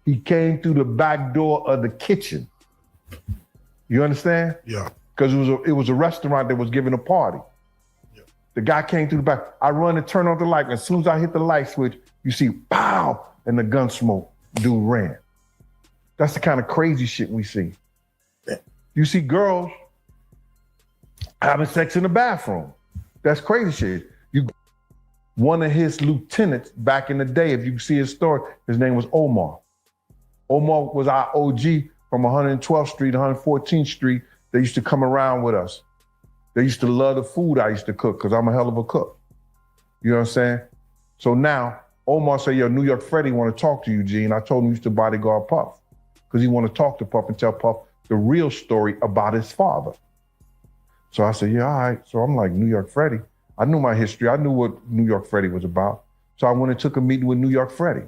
He came through the back door of the kitchen. You understand? Yeah. Because it was a restaurant that was giving a party. Yeah. The guy came through the back. I run and turn on the light. And as soon as I hit the light switch, you see, pow, and the gun smoke. Dude ran. That's the kind of crazy shit we see. Yeah. You see girls having sex in the bathroom. That's crazy shit. One of his lieutenants back in the day, if you see his story, his name was Omar. Omar was our OG from 112th Street, 114th Street. They used to come around with us. They used to love the food I used to cook because I'm a hell of a cook. You know what I'm saying? So now Omar said, yo, New York Freddie want to talk to you, Gene. I told him he used to bodyguard Puff because he want to talk to Puff and tell Puff the real story about his father. So I said, yeah, all right. So I'm like, New York Freddie. I knew my history. I knew what New York Freddie was about. So I went and took a meeting with New York Freddie.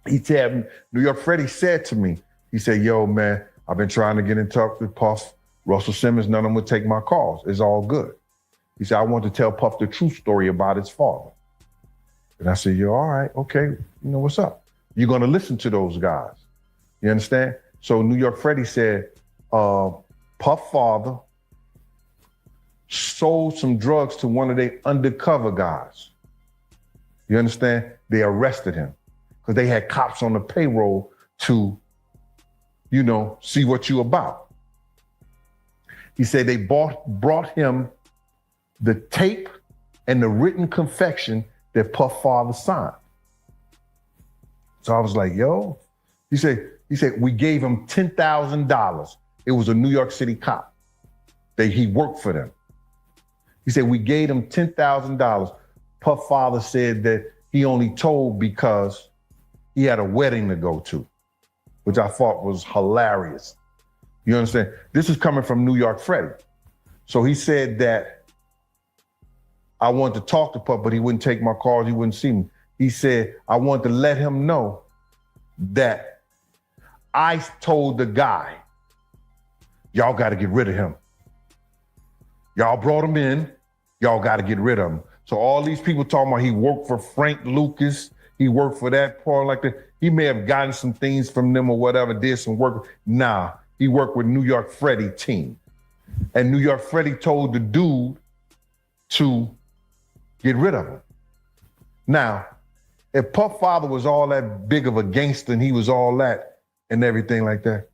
New York Freddie said to me, he said, yo, man, I've been trying to get in touch with Puff, Russell Simmons, none of them would take my calls. It's all good. He said, I want to tell Puff the true story about his father. And I said, yo, all right, okay, you know what's up. You're gonna listen to those guys. You understand? So New York Freddie said, Puff father sold some drugs to one of their undercover guys. You understand? They arrested him because they had cops on the payroll to, you know, see what you about. He said they brought him the tape and the written confession that Puff father signed. So I was like, yo, he said, we gave him $10,000. It was a New York City cop. He worked for them. He said, we gave him $10,000. Puff father said that he only told because he had a wedding to go to, which I thought was hilarious. You understand? This is coming from New York Freddie. So he said that I wanted to talk to Puff, but he wouldn't take my calls, he wouldn't see me. He said, I wanted to let him know that I told the guy, y'all got to get rid of him. Y'all brought him in, y'all got to get rid of him. So all these people talking about he worked for Frank Lucas, he worked for that part like that. He may have gotten some things from them or whatever, did some work. Nah, he worked with New York Freddie team. And New York Freddie told the dude to get rid of him. Now, if Puff father was all that big of a gangster and he was all that and everything like that,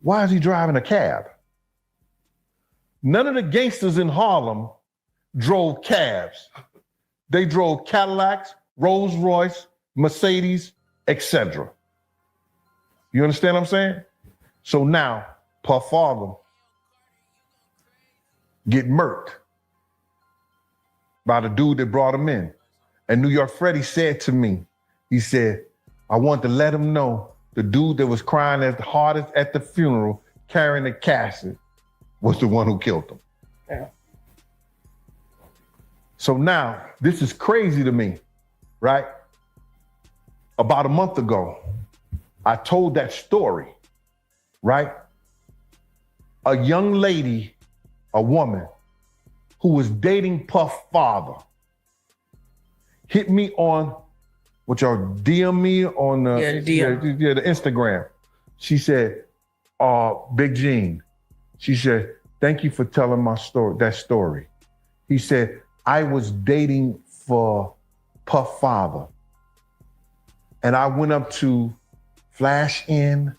why is he driving a cab? None of the gangsters in Harlem drove cabs. They drove Cadillacs, Rolls Royce, Mercedes, etc. You understand what I'm saying? So now, Puff father get murked by the dude that brought him in. And New York Freddie said to me, he said, I want to let him know the dude that was crying as the hardest at the funeral, carrying the casket, was the one who killed him. Yeah. So now, this is crazy to me, right? About a month ago, I told that story, right? A young lady, a woman, who was dating Puff father, hit me on, what y'all DM me on the Instagram. She said, Big Gene, she said, thank you for telling my story, that story. He said, I was dating for Puff father. And I went up to Flash Inn.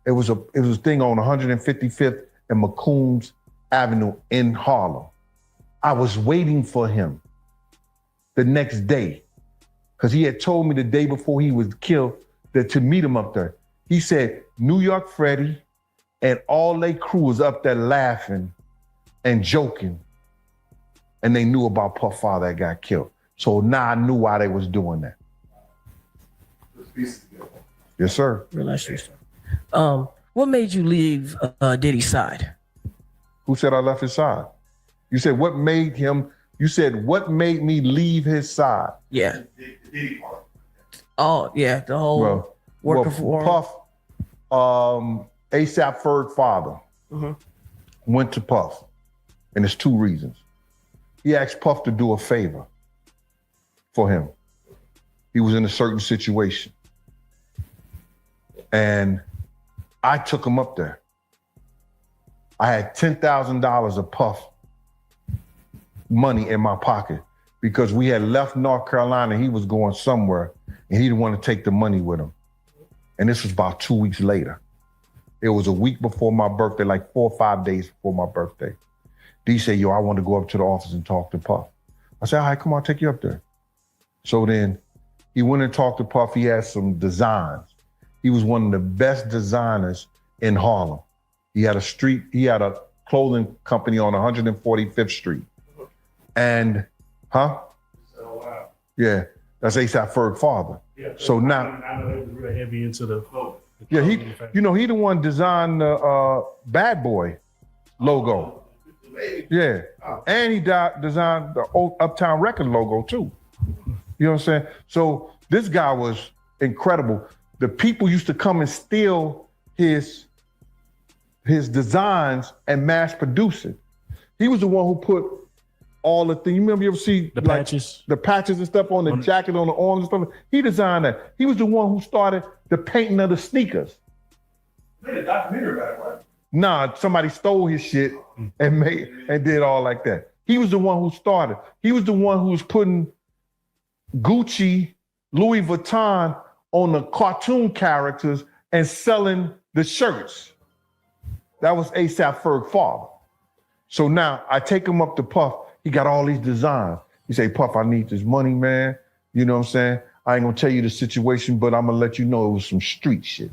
It was a thing on 155th and McCombs Avenue in Harlem. I was waiting for him the next day because he had told me the day before he was killed that to meet him up there. He said, New York Freddie and all they crew was up there laughing and joking. And they knew about Puff father that got killed. So now I knew why they was doing that. Yes, sir. Real nice story. What made you leave Diddy's side? Who said I left his side? You said what made him, you said what made me leave his side? Yeah. Oh, yeah, the whole working for Puff, ASAP Ferg father went to Puff, and there's two reasons. He asked Puff to do a favor for him. He was in a certain situation. And I took him up there. I had $10,000 of Puff money in my pocket because we had left North Carolina. He was going somewhere and he didn't want to take the money with him. And this was about 2 weeks later. It was a week before my birthday, like 4 or 5 days before my birthday. D said, yo, I want to go up to the office and talk to Puff. I said, all right, come on, I'll take you up there. So then he went and talked to Puff. He had some designs. He was one of the best designers in Harlem. He had a clothing company on 145th Street. And, Oh, wow. Yeah, that's A$AP Ferg's father. Yeah, so now, I know they was real heavy into the clothing. Yeah, he the one designed the Bad Boy logo. Yeah, and he designed the old Uptown Record logo too. You know what I'm saying? So this guy was incredible. The people used to come and steal his designs and mass produce it. He was the one who put all the things. You remember you ever see the patches? The patches and stuff on the jacket, on the arms and stuff. He designed that. He was the one who started the painting of the sneakers. Made a documentary about it, right? Nah, somebody stole his shit and did all like that. He was the one who started. He was the one who was putting Gucci, Louis Vuitton on the cartoon characters and selling the shirts. That was A$AP Ferg's father. So now I take him up to Puff. He got all these designs. He say, Puff, I need this money, man. You know what I'm saying? I ain't gonna tell you the situation, but I'm gonna let you know it was some street shit.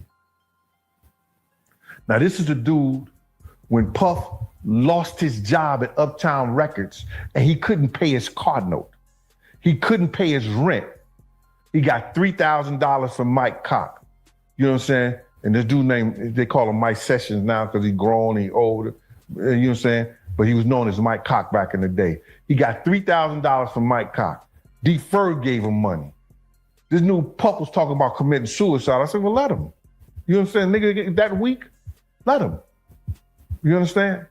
Now, this is the dude when Puff lost his job at Uptown Records and he couldn't pay his car note. He couldn't pay his rent. He got $3,000 from Mike Cock. You know what I'm saying? And this dude named, they call him Mike Sessions now because he's grown, he older. You know what I'm saying? But he was known as Mike Cock back in the day. He got $3,000 from Mike Cock. D. Ferg gave him money. This new Puff was talking about committing suicide. I said, well, let him. You know what I'm saying? Nigga, that weak, let him. You understand?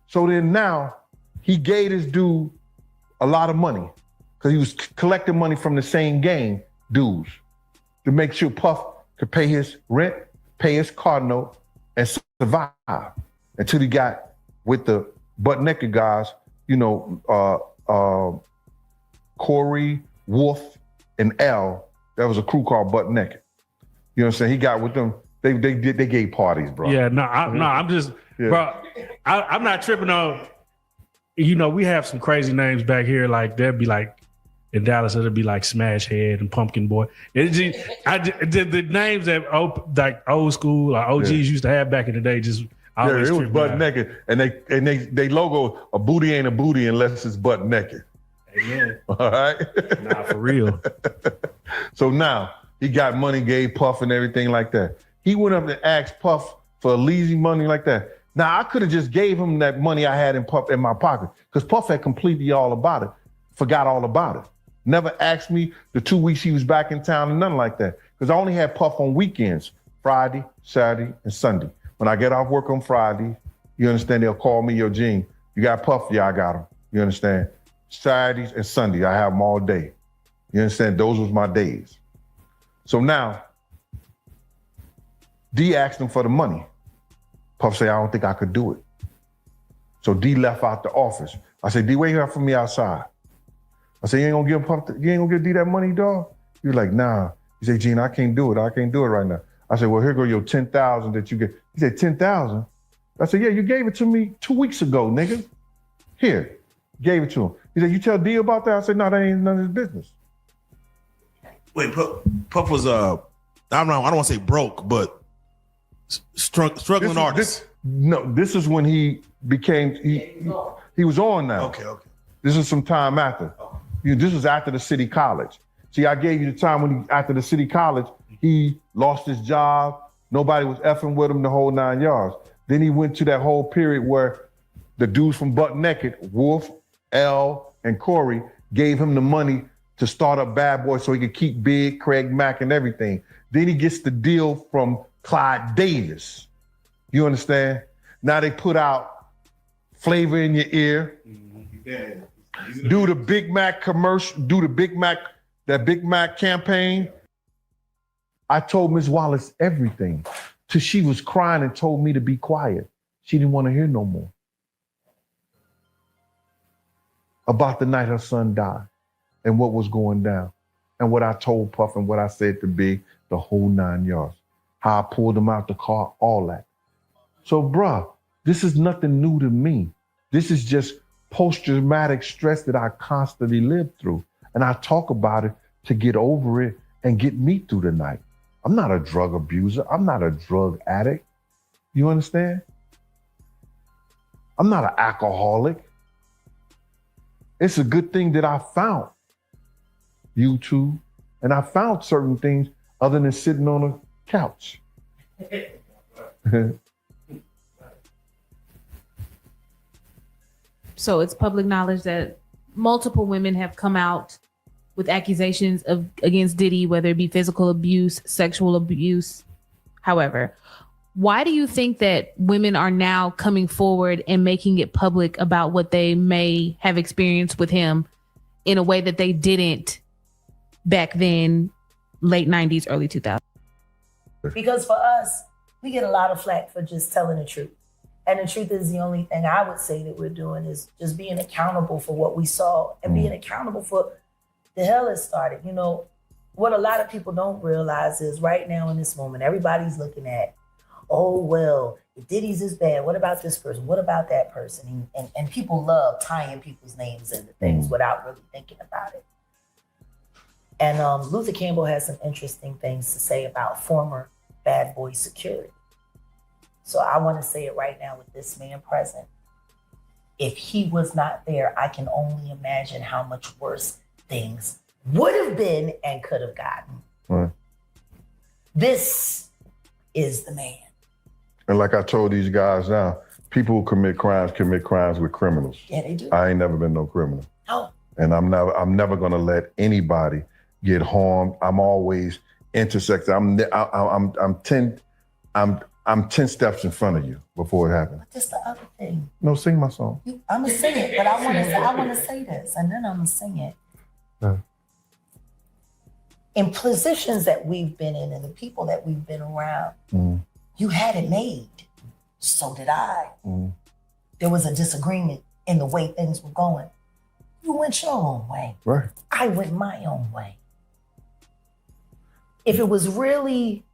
So then now he gave this dude a lot of money because he was collecting money from the same gang dudes to make sure Puff could pay his rent, pay his car note, and survive until he got with the butt naked guys, you know, Corey, Wolf, and L. That was a crew called Butt Naked. You know what I'm saying? He got with them. They gave parties, bro. Yeah, I'm just, bro. I'm not tripping on. You know, we have some crazy names back here. Like there'd be like in Dallas, it'd be like Smash Head and Pumpkin Boy. It's just, the names that like old school or OGs used to have back in the day. Just always it was butt naked, and they logo a booty ain't a booty unless it's butt naked. Amen. All right. Nah, for real. So now he got money, gave Puff and everything like that. He went up and asked Puff for a lazy money like that. Now I could have just gave him that money I had in my pocket because Puff had completely all about it, forgot all about it. Never asked me the 2 weeks he was back in town and nothing like that because I only had Puff on weekends, Friday, Saturday, and Sunday. When I get off work on Friday, you understand, they'll call me, yo, Gene, you got Puff? Yeah, I got him. You understand? Saturdays and Sundays, I have them all day. You understand? Those was my days. So now, D asked him for the money. Puff said, I don't think I could do it. So D left out the office. I said, D, wait here for me outside. I said, you ain't gonna give D that money, dog? He was like, nah. He said, Gene, I can't do it. I can't do it right now. I said, well, here go your 10,000 that you get. He said, 10,000? I said, yeah, you gave it to me 2 weeks ago, nigga. Here, gave it to him. He said, you tell D about that? I said, no, that ain't none of his business. Wait, Puff was I don't want to say broke, but struggling artist. This is when he became, he was on now. Okay. This is some time after. This was after the city college. See, I gave you the time when after the city college, he lost his job. Nobody was effing with him the whole 9 yards. Then he went to that whole period where the dudes from Butt Naked, Wolf, L, and Corey, gave him the money to start up Bad Boy so he could keep Big, Craig Mack, and everything. Then he gets the deal from Clyde Davis. You understand? Now they put out Flavor in Your Ear. Yeah. Do the Big Mac commercial, that Big Mac campaign. I told Ms. Wallace everything till she was crying and told me to be quiet. She didn't want to hear no more about the night her son died and what was going down and what I told Puff and what I said to Big, the whole 9 yards, how I pulled him out the car, all that. So, bruh, this is nothing new to me. This is just post-traumatic stress that I constantly live through. And I talk about it to get over it and get me through the night. I'm not a drug abuser. I'm not a drug addict. You understand? I'm not an alcoholic. It's a good thing that I found YouTube and I found certain things other than sitting on a couch. So it's public knowledge that multiple women have come out with accusations against Diddy, whether it be physical abuse, sexual abuse. However, why do you think that women are now coming forward and making it public about what they may have experienced with him in a way that they didn't back then, late 90s, early 2000s? Because for us, we get a lot of flack for just telling the truth. And the truth is the only thing I would say that we're doing is just being accountable for what we saw and being accountable for the hell it started. You know, what a lot of people don't realize is right now in this moment, everybody's looking at, oh, well, if Diddy's is bad, what about this person? What about that person? And people love tying people's names into things without really thinking about it. And Luther Campbell has some interesting things to say about former bad boy security. So I want to say it right now with this man present. If he was not there, I can only imagine how much worse things would have been and could have gotten. Right. This is the man. And like I told these guys now, people who commit crimes with criminals. Yeah, they do. I ain't never been no criminal. No. And I'm never gonna let anybody get harmed. I'm always intersected. I'm 10 steps in front of you before it happens. But this the other thing. No, sing my song. I'm gonna sing it, but I want to say this, and then I'm gonna sing it. In positions that we've been in, and the people that we've been around, you had it made. So did I. There was a disagreement in the way things were going. You went your own way. Right. I went my own way. If it was really,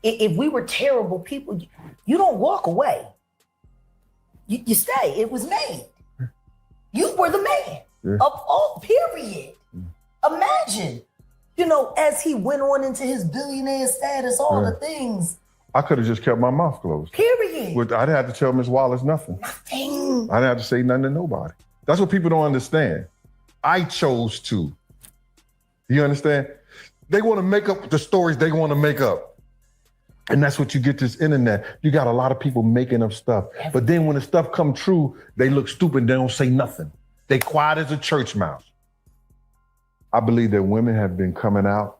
if we were terrible people, you don't walk away. You stay. It was made. You were the man of all, period. Imagine, you know, as he went on into his billionaire status, all the things. I could have just kept my mouth closed. Period. I didn't have to tell Ms. Wallace nothing. Nothing. I didn't have to say nothing to nobody. That's what people don't understand. I chose to. You understand? They want to make up the stories they want to make up. And that's what you get this internet. You got a lot of people making up stuff. But then when the stuff come true, they look stupid. They don't say nothing. They quiet as a church mouse. I believe that women have been coming out,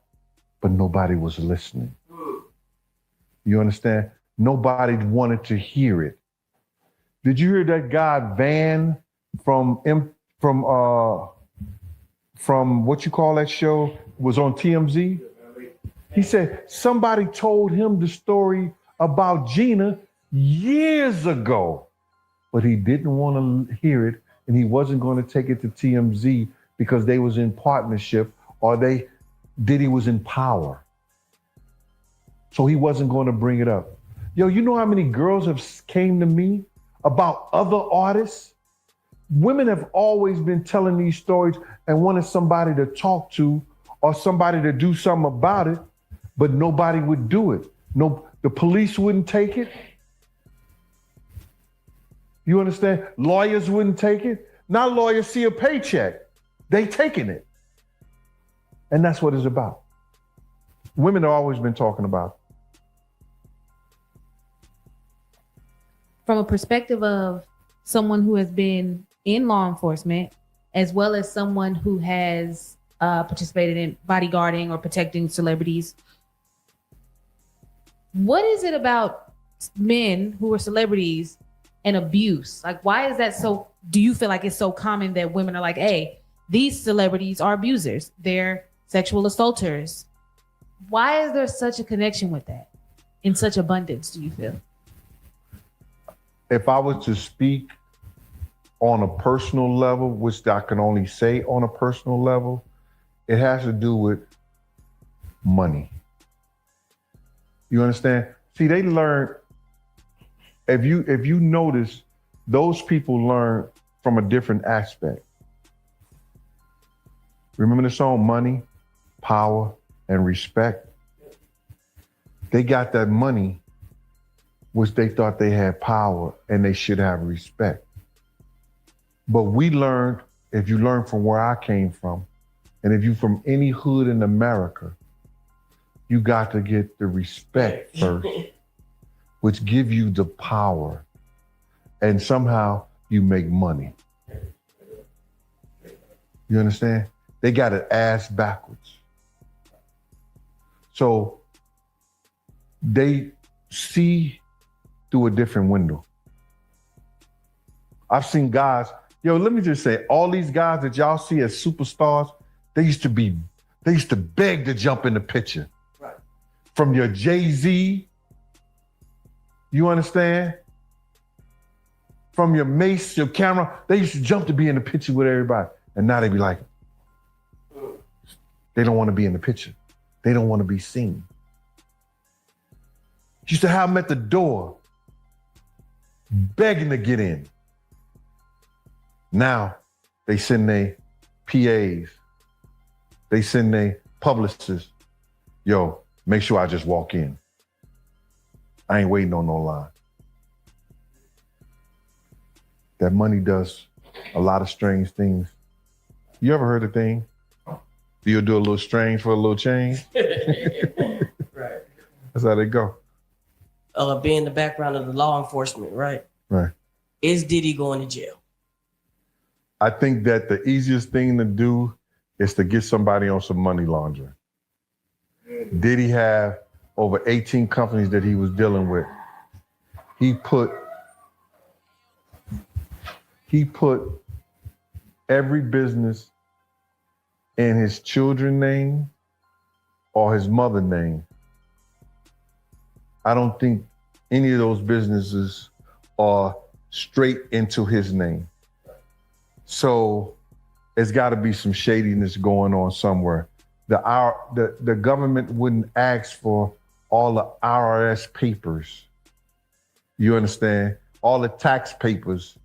but nobody was listening. You understand? Nobody wanted to hear it. Did you hear that guy Van from what you call that show was on TMZ? He said somebody told him the story about Gina years ago, but he didn't want to hear it, and he wasn't going to take it to TMZ because they was in partnership or Diddy was in power. So he wasn't going to bring it up. Yo, you know how many girls have came to me about other artists? Women have always been telling these stories and wanted somebody to talk to or somebody to do something about it, but nobody would do it. No, the police wouldn't take it. You understand? Lawyers wouldn't take it. Now lawyers see a paycheck. They taking it. And that's what it's about. Women have always been talking about it. From a perspective of someone who has been in law enforcement, as well as someone who has participated in bodyguarding or protecting celebrities, what is it about men who are celebrities and abuse? Like, why is that so? Do you feel like it's so common that women are like, hey, these celebrities are abusers, they're sexual assaulters? Why is there such a connection with that in such abundance, do you feel? If I was to speak on a personal level, which I can only say on a personal level, it has to do with money. You understand? See, they learn, if you notice, those people learn from a different aspect. Remember the song Money, Power, and Respect? They got that money, which they thought they had power and they should have respect. But we learned, if you learn from where I came from, and if you from any hood in America, you got to get the respect first, which give you the power. And somehow you make money. You understand? They got it ass backwards. So they see through a different window. I've seen guys, let me just say, all these guys that y'all see as superstars, they used to beg to jump in the picture. Right. From your Jay-Z, you understand? From your Mace, your camera, they used to jump to be in the picture with everybody. And now they be like, they don't want to be in the picture. They don't want to be seen. Used to have them at the door, begging to get in. Now they send their PAs, they send their publicists, make sure I just walk in. I ain't waiting on no line. That money does a lot of strange things. You ever heard a thing? You'll do a little strange for a little change? Right. That's how they go. Being the background of the law enforcement, right? Right. Is Diddy going to jail? I think that the easiest thing to do is to get somebody on some money laundering. Diddy have over 18 companies that he was dealing with. He put every business in his children's name or his mother's name. I don't think any of those businesses are straight into his name. So it's got to be some shadiness going on somewhere. The government wouldn't ask for all the IRS papers. You understand? All the tax papers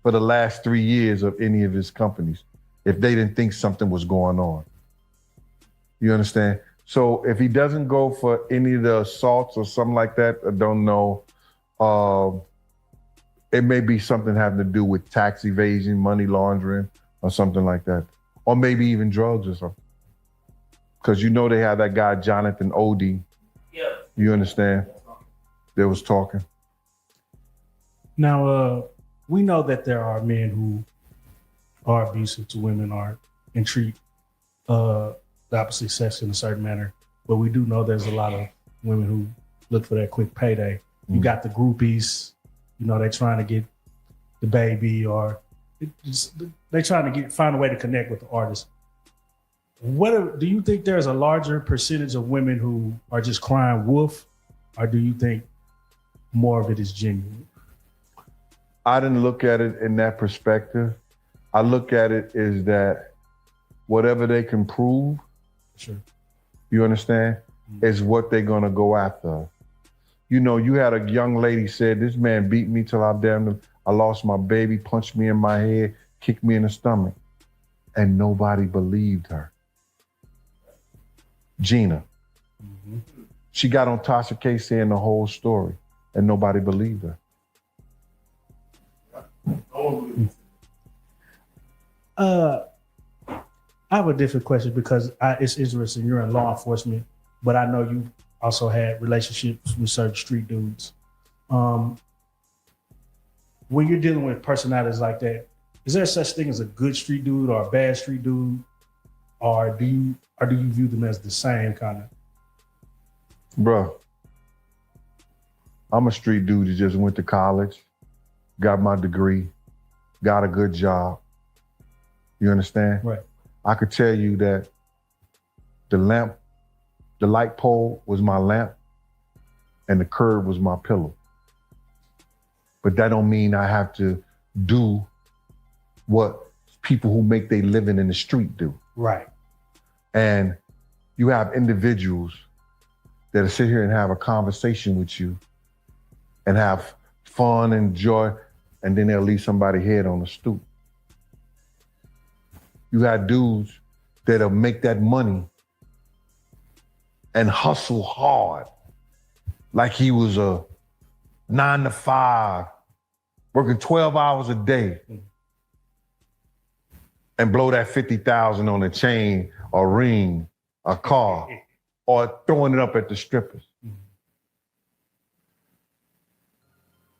for the last 3 years of any of his companies if they didn't think something was going on. You understand? So if he doesn't go for any of the assaults or something like that, I don't know. It may be something having to do with tax evasion, money laundering, or something like that. Or maybe even drugs or something. Because they had that guy, Jonathan Odie. Yeah. You understand? They was talking. Now, we know that there are men who are abusive to women and treat the opposite sex in a certain manner. But we do know there's a lot of women who look for that quick payday. You got the groupies, they're trying to get the baby, or they're trying to find a way to connect with the artist. Do you think there's a larger percentage of women who are just crying wolf, or do you think more of it is genuine? I didn't look at it in that perspective. I look at it as that whatever they can prove, sure, you understand, is what they're gonna go after. You had a young lady said, this man beat me till I lost my baby, punched me in my head, kicked me in the stomach. And nobody believed her. Gina. Mm-hmm. She got on Tasha K saying the whole story and nobody believed her. I have a different question because it's interesting. You're in law enforcement, but I know you also had relationships with certain street dudes. When you're dealing with personalities like that, is there such thing as a good street dude or a bad street dude, or do you view them as the same kind of? Bro, I'm a street dude that just went to college, got my degree, got a good job. You understand? Right. I could tell you that the lamp The light pole was my lamp and the curb was my pillow. But that don't mean I have to do what people who make their living in the street do. Right. And you have individuals that'll sit here and have a conversation with you and have fun and joy, and then they'll leave somebody's head on the stoop. You got dudes that'll make that money and hustle hard like he was a 9 to 5, working 12 hours a day, and blow that 50,000 on a chain, a ring, a car, or throwing it up at the strippers.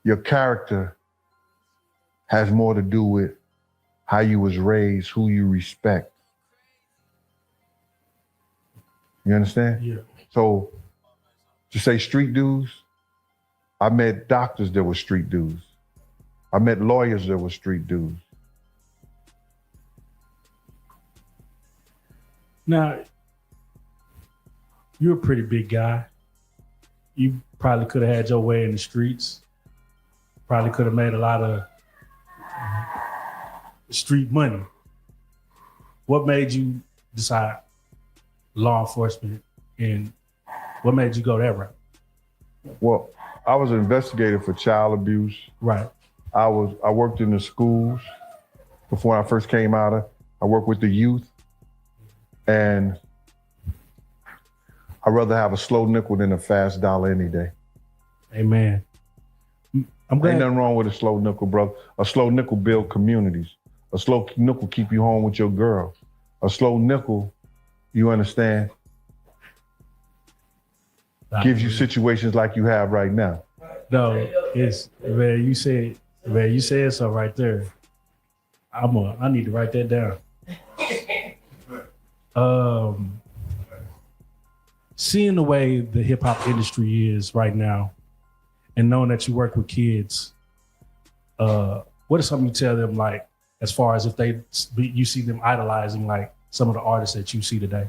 Your character has more to do with how you was raised, who you respect. You understand? Yeah. So to say street dudes, I met doctors that were street dudes. I met lawyers that were street dudes. Now, you're a pretty big guy. You probably could have had your way in the streets. Probably could have made a lot of street money. What made you decide law enforcement, and what made you go that route? Well, I was an investigator for child abuse. Right. I worked in the schools before I first came out. I worked with the youth, and I'd rather have a slow nickel than a fast dollar any day. Amen. I'm glad. Ain't nothing wrong with a slow nickel, brother. A slow nickel build communities. A slow nickel keep you home with your girl. A slow nickel, you understand, gives you situations like you have right now. No, it's man. You said something right there. I need to write that down. Seeing the way the hip hop industry is right now, and knowing that you work with kids, what is something you tell them, like, as far as if you see them idolizing like some of the artists that you see today?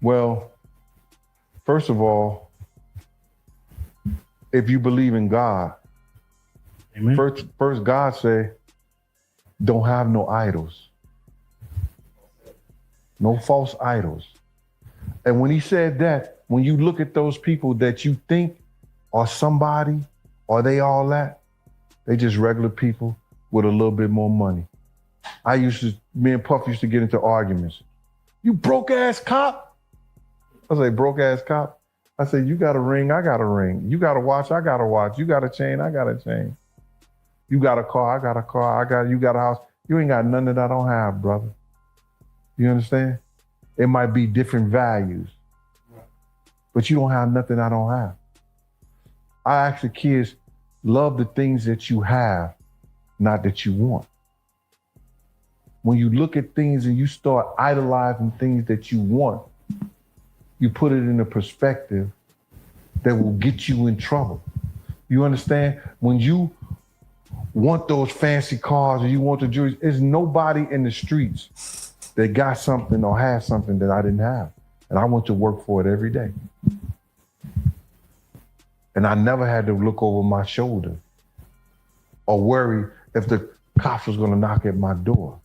Well, first of all, if you believe in God, Amen. first God said, don't have no idols. No false idols. And when he said that, when you look at those people that you think are somebody, or they all that, they just regular people with a little bit more money. Me and Puff used to get into arguments. You broke ass cop. I say, broke ass cop. I say, you got a ring, I got a ring. You got a watch, I got a watch. You got a chain, I got a chain. You got a car, I got a car. You got a house. You ain't got none that I don't have, brother. You understand? It might be different values, but you don't have nothing I don't have. I ask the kids, love the things that you have, not that you want. When you look at things and you start idolizing things that you want, you put it in a perspective that will get you in trouble. You understand? When you want those fancy cars or you want the jewelry, there's nobody in the streets that got something or has something that I didn't have. And I went to work for it every day. And I never had to look over my shoulder or worry if the cops was gonna knock at my door.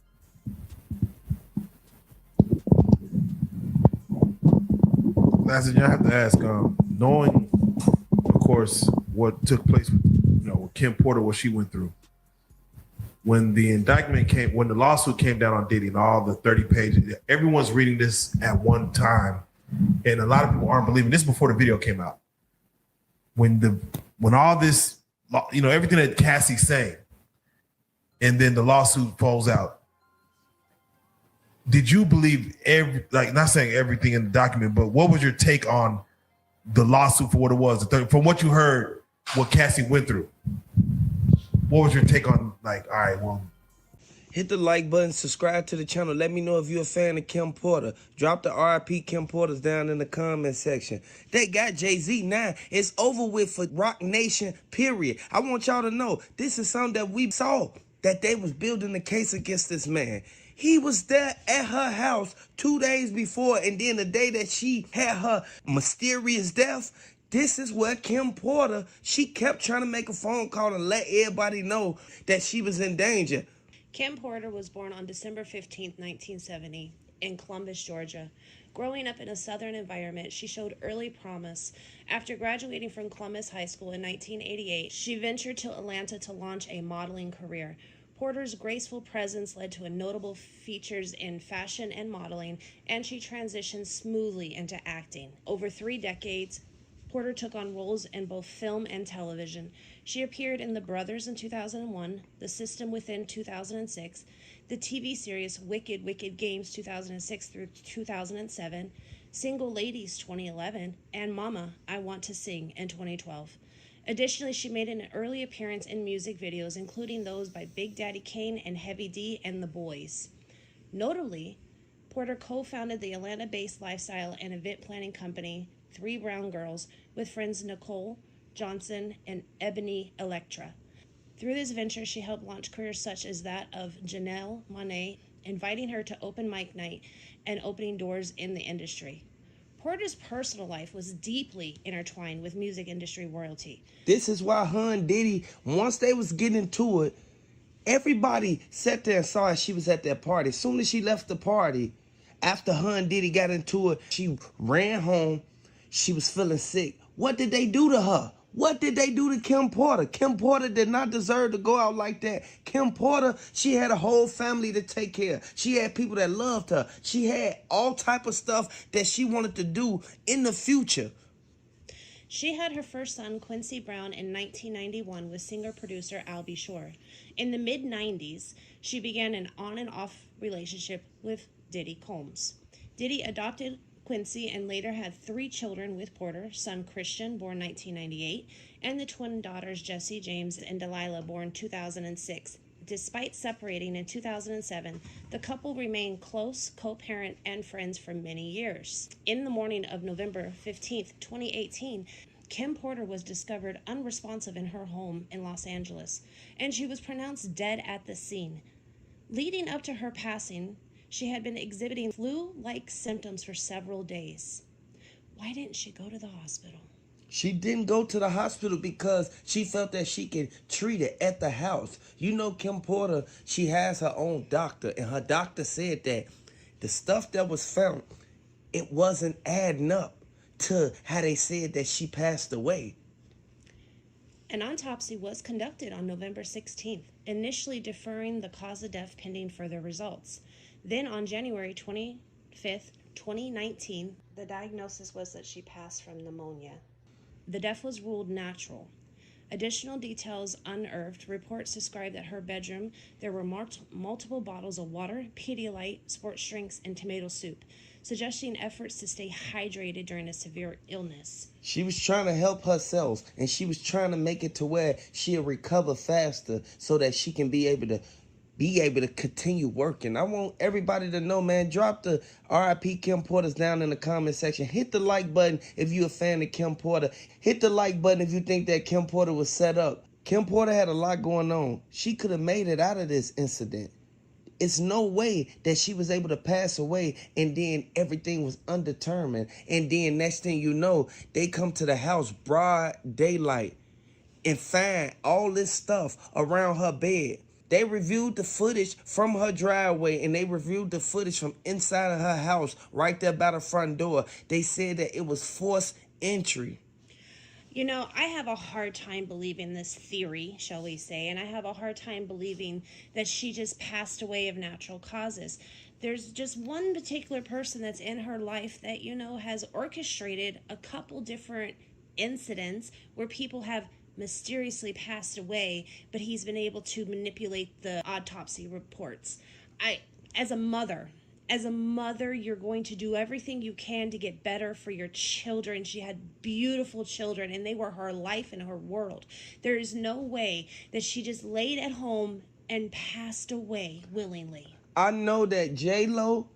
Last thing I have to ask, knowing, of course, what took place with, with Kim Porter, what she went through. When the when the lawsuit came down on Diddy and all the 30 pages, everyone's reading this at one time, and a lot of people aren't believing this before the video came out. When all this, everything that Cassie's saying, and then the lawsuit falls out, did you believe not saying everything in the document, but what was your take on the lawsuit for what it was? From what you heard, what Cassie went through, what was your take on, all right, well. Hit the like button, subscribe to the channel. Let me know if you're a fan of Kim Porter. Drop the RIP Kim Porters down in the comment section. They got Jay-Z now. It's over with for Rock Nation, period. I want y'all to know this is something that we saw, that they was building the case against this man. He was there at her house 2 days before, and then the day that she had her mysterious death, this is where Kim Porter, she kept trying to make a phone call and let everybody know that she was in danger. Kim Porter was born on December 15, 1970, in Columbus, Georgia. Growing up in a Southern environment, she showed early promise. After graduating from Columbus High School in 1988, she ventured to Atlanta to launch a modeling career. Porter's graceful presence led to notable features in fashion and modeling, and she transitioned smoothly into acting. Over 3 decades, Porter took on roles in both film and television. She appeared in The Brothers in 2001, The System Within 2006, the TV series Wicked Wicked Games 2006 through 2007, Single Ladies 2011, and Mama, I Want to Sing in 2012. Additionally, she made an early appearance in music videos, including those by Big Daddy Kane and Heavy D and The Boys. Notably, Porter co-founded the Atlanta-based lifestyle and event planning company, 3 Brown Girls, with friends Nicole Johnson and Ebony Electra. Through this venture, she helped launch careers such as that of Janelle Monáe, inviting her to open mic night and opening doors in the industry. Porter's personal life was deeply intertwined with music industry royalty. This is why her and Diddy, once they was getting into it, everybody sat there and saw she was at that party. As soon as she left the party, after her and Diddy got into it, she ran home. She was feeling sick. What did they do to her? What did they do to Kim Porter? Kim Porter did not deserve to go out like that. Kim Porter, she had a whole family to take care of. She had people that loved her. She had all type of stuff that she wanted to do in the future. She had her first son, Quincy Brown, in 1991 with singer-producer Al B. Shore. In the mid-90s, she began an on and off relationship with Diddy Combs. Diddy adopted Quincy and later had 3 children with Porter, son Christian, born 1998, and the twin daughters Jesse James and Delilah, born 2006. Despite separating in 2007, the couple remained close, co-parent, and friends for many years. In the morning of November 15, 2018, Kim Porter was discovered unresponsive in her home in Los Angeles, and she was pronounced dead at the scene. Leading up to her passing, she had been exhibiting flu-like symptoms for several days. Why didn't she go to the hospital? She didn't go to the hospital because she felt that she could treat it at the house. You know, Kim Porter, she has her own doctor, and her doctor said that the stuff that was found, it wasn't adding up to how they said that she passed away. An autopsy was conducted on November 16th, initially deferring the cause of death pending further results. Then on January 25th, 2019, the diagnosis was that she passed from pneumonia. The death was ruled natural. Additional details unearthed. Reports described that her bedroom, there were multiple bottles of water, Pedialyte, sports drinks, and tomato soup, suggesting efforts to stay hydrated during a severe illness. She was trying to help herself, and she was trying to make it to where she'll recover faster so that she can be able to continue working. I want everybody to know, man, drop the RIP Kim Porters down in the comment section. Hit the like button if you're a fan of Kim Porter. Hit the like button if you think that Kim Porter was set up. Kim Porter had a lot going on. She could have made it out of this incident. It's no way that she was able to pass away and then everything was undetermined. And then next thing you know, they come to the house broad daylight and find all this stuff around her bed. They reviewed the footage from her driveway and they reviewed the footage from inside of her house right there by the front door. They said that it was forced entry. You know, I have a hard time believing this theory, shall we say, and I have a hard time believing that she just passed away of natural causes. There's just one particular person that's in her life that, you know, has orchestrated a couple different incidents where people have mysteriously passed away, but he's been able to manipulate the autopsy reports. As a mother, you're going to do everything you can to get better for your children. She had beautiful children, and they were her life and her world. There is no way that she just laid at home and passed away willingly. I know that J-Lo,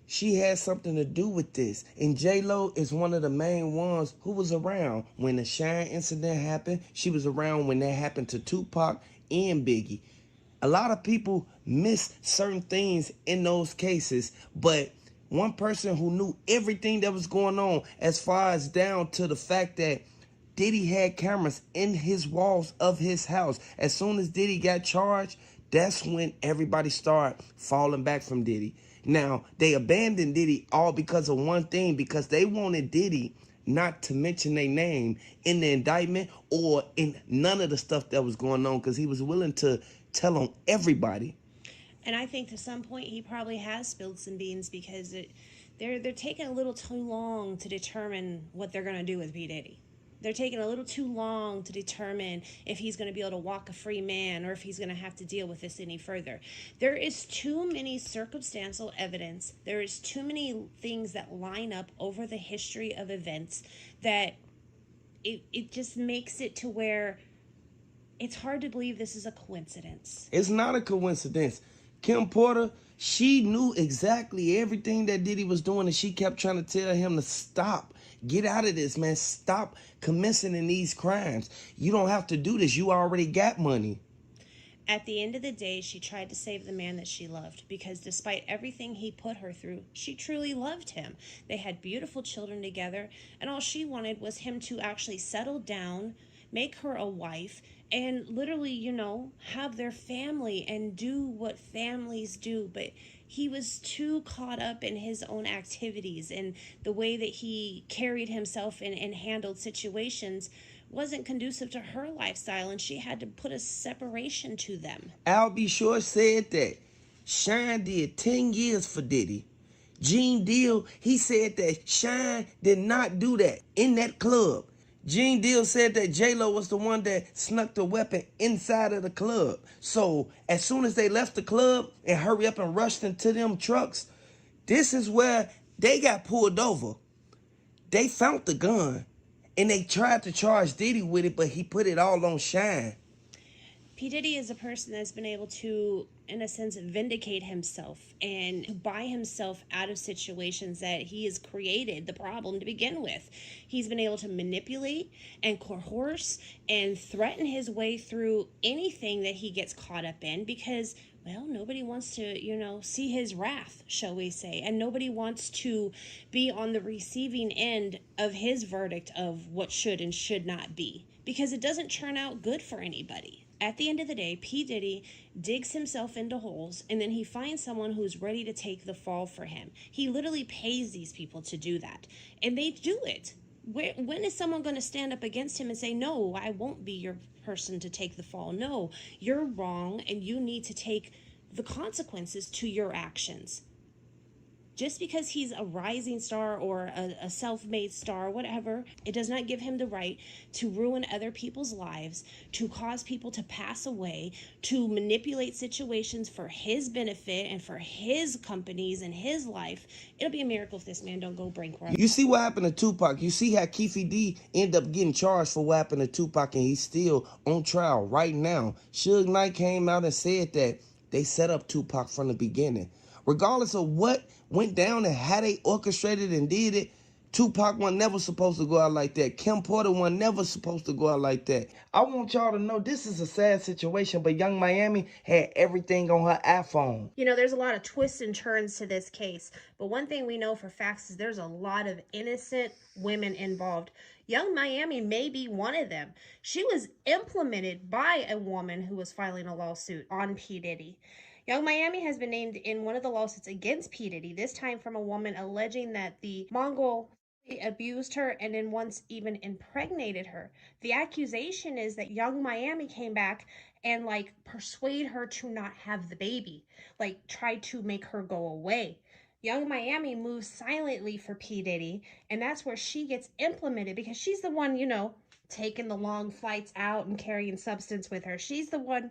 she has something to do with this. And J-Lo is one of the main ones who was around when the Shine incident happened. She was around when that happened to Tupac and Biggie. A lot of people miss certain things in those cases, but one person who knew everything that was going on, as far as down to the fact that Diddy had cameras in his walls of his house. As soon as Diddy got charged, that's when everybody started falling back from Diddy. Now, they abandoned Diddy all because of one thing, because they wanted Diddy not to mention their name in the indictment or in none of the stuff that was going on, because he was willing to tell on everybody. And I think to some point he probably has spilled some beans, because they're taking a little too long to determine what they're going to do with P. Diddy. They're taking a little too long to determine if he's going to be able to walk a free man or if he's going to have to deal with this any further. There is too many circumstantial evidence. There is too many things that line up over the history of events that it just makes it to where it's hard to believe this is a coincidence. It's not a coincidence. Kim Porter, she knew exactly everything that Diddy was doing, and she kept trying to tell him to stop. Get out of this, man. Stop committing these crimes. You don't have to do this. You already got money. At the end of the day, she tried to save the man that she loved, because despite everything he put her through, she truly loved him. They had beautiful children together, and all she wanted was him to actually settle down, make her a wife, and literally, have their family and do what families do. But he was too caught up in his own activities, and the way that he carried himself and handled situations wasn't conducive to her lifestyle, and she had to put a separation to them. Al B. Short said that Shine did 10 years for Diddy. Gene Deal, he said that Shine did not do that in that club. Gene Deal said that J-Lo was the one that snuck the weapon inside of the club. So as soon as they left the club and hurry up and rushed into them trucks, this is where they got pulled over. They found the gun and they tried to charge Diddy with it, but he put it all on Shine. P. Diddy is a person that's been able to, in a sense, vindicate himself and buy himself out of situations that he has created the problem to begin with. He's been able to manipulate and coerce and threaten his way through anything that he gets caught up in, because, well, nobody wants to, see his wrath, shall we say, and nobody wants to be on the receiving end of his verdict of what should and should not be, because it doesn't turn out good for anybody. At the end of the day, P. Diddy digs himself into holes, and then he finds someone who's ready to take the fall for him. He literally pays these people to do that, and they do it. When is someone going to stand up against him and say, no, I won't be your person to take the fall? No, you're wrong, and you need to take the consequences to your actions. Just because he's a rising star or a self-made star, whatever, it does not give him the right to ruin other people's lives, to cause people to pass away, to manipulate situations for his benefit and for his companies and his life. It'll be a miracle if this man don't go bankrupt. You see what happened to Tupac. You see how Keefe D ended up getting charged for what happened to Tupac, and he's still on trial right now. Suge Knight came out and said that they set up Tupac from the beginning. Regardless of what went down and how they orchestrated and did it, Tupac wasn't never supposed to go out like that. Kim Porter wasn't never supposed to go out like that. I want y'all to know this is a sad situation, but Young Miami had everything on her iPhone. There's a lot of twists and turns to this case, but one thing we know for facts is there's a lot of innocent women involved. Young Miami may be one of them. She was implemented by a woman who was filing a lawsuit on P. Diddy. Young Miami has been named in one of the lawsuits against P. Diddy, this time from a woman alleging that the Mongol abused her and then once even impregnated her. The accusation is that Young Miami came back and persuade her to not have the baby, tried to make her go away. Young Miami moves silently for P. Diddy, and that's where she gets implemented, because she's the one, taking the long flights out and carrying substance with her. She's the one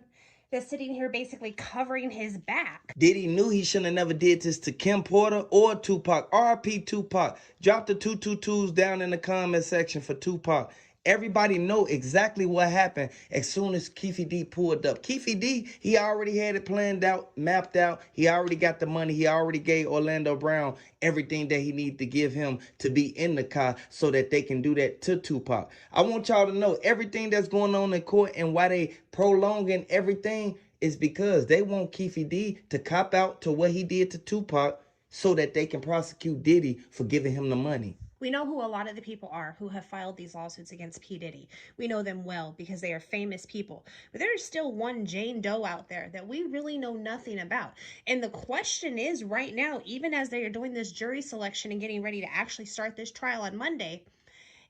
that's sitting here basically covering his back. Diddy knew he shouldn't have never did this to Kim Porter or Tupac. R.I.P. Tupac. Drop the 222s down in the comment section for Tupac. Everybody know exactly what happened as soon as Keefe D pulled up. Keefe D, he already had it planned out, mapped out. He already got the money. He already gave Orlando Brown everything that he needed to give him to be in the car so that they can do that to Tupac. I want y'all to know everything that's going on in court and why they prolonging everything. is because they want Keefe D to cop out to what he did to Tupac so that they can prosecute Diddy for giving him the money. We know who a lot of the people are who have filed these lawsuits against P. Diddy. We know them well because they are famous people. But there is still one Jane Doe out there that we really know nothing about. And the question is right now, even as they are doing this jury selection and getting ready to actually start this trial on Monday,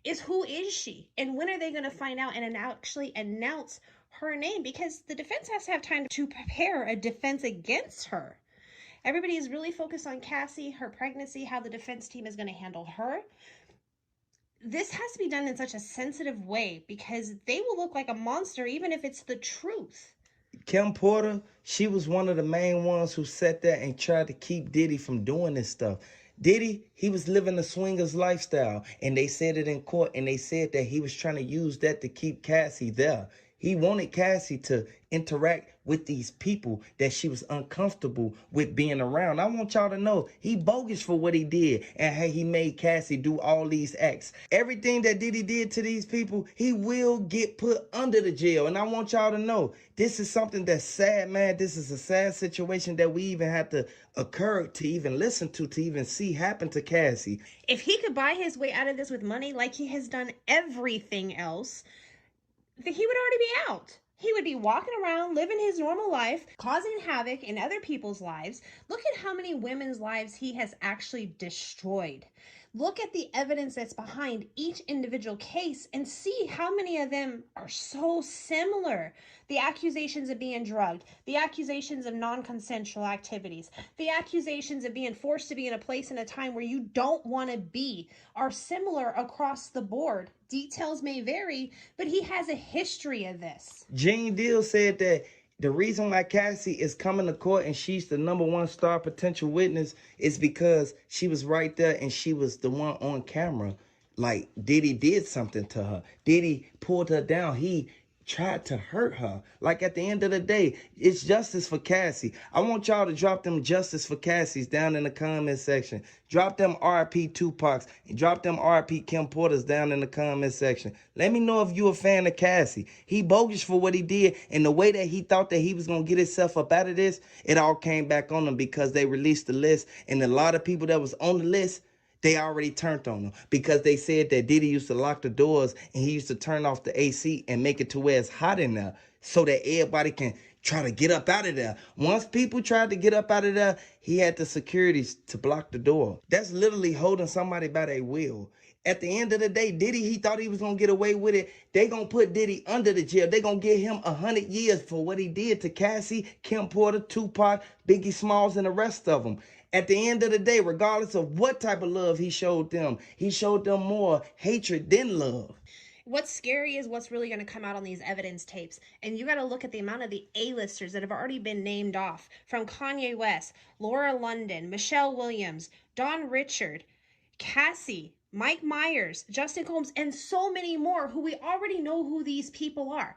is who is she? And when are they going to find out and actually announce her name? Because the defense has to have time to prepare a defense against her. Everybody is really focused on Cassie, her pregnancy, how the defense team is going to handle her. This has to be done in such a sensitive way because they will look like a monster even if it's the truth. Kim Porter, she was one of the main ones who sat there and tried to keep Diddy from doing this stuff. Diddy, he was living a swingers lifestyle, and they said it in court, and they said that he was trying to use that to keep Cassie there. He wanted Cassie to interact with these people that she was uncomfortable with being around. I want y'all to know he bogus for what he did and how he made Cassie do all these acts. Everything that Diddy did to these people, he will get put under the jail. And I want y'all to know this is something that's sad, man. This is a sad situation that we even had to occur to even listen to even see happen to Cassie. If he could buy his way out of this with money like he has done everything else, then he would already be out. He would be walking around, living his normal life, causing havoc in other people's lives. Look at how many women's lives he has actually destroyed. Look at the evidence that's behind each individual case and see how many of them are so similar. The accusations of being drugged, the accusations of non-consensual activities, the accusations of being forced to be in a place and a time where you don't want to be are similar across the board. Details may vary, but he has a history of this. Jane Deal said that the reason why Cassie is coming to court and she's the #1 star potential witness is because she was right there and she was the one on camera. Like Diddy did something to her. Diddy pulled her down. He tried to hurt her. Like at the end of the day, it's justice for Cassie. I want y'all to drop them justice for Cassies down in the comment section. Drop them RP Tupacs and drop them RP Kim Porters down in the comment section. Let me know if you a fan of Cassie. He bogus for what he did, and the way that he thought that he was going to get himself up out of this, it all came back on him because they released the list, and a lot of people that was on the list, they already turned on him because they said that Diddy used to lock the doors and he used to turn off the AC and make it to where it's hot in there so that everybody can try to get up out of there. Once people tried to get up out of there, he had the securities to block the door. That's literally holding somebody by their will. At the end of the day, Diddy, he thought he was going to get away with it. They going to put Diddy under the jail. They going to give him 100 years for what he did to Cassie, Kim Porter, Tupac, Biggie Smalls, and the rest of them. At the end of the day, regardless of what type of love he showed them more hatred than love. What's scary is what's really going to come out on these evidence tapes. And you got to look at the amount of the A-listers that have already been named off. From Kanye West, Laura London, Michelle Williams, Don Richard, Cassie, Mike Myers, Justin Combs, and so many more who we already know who these people are.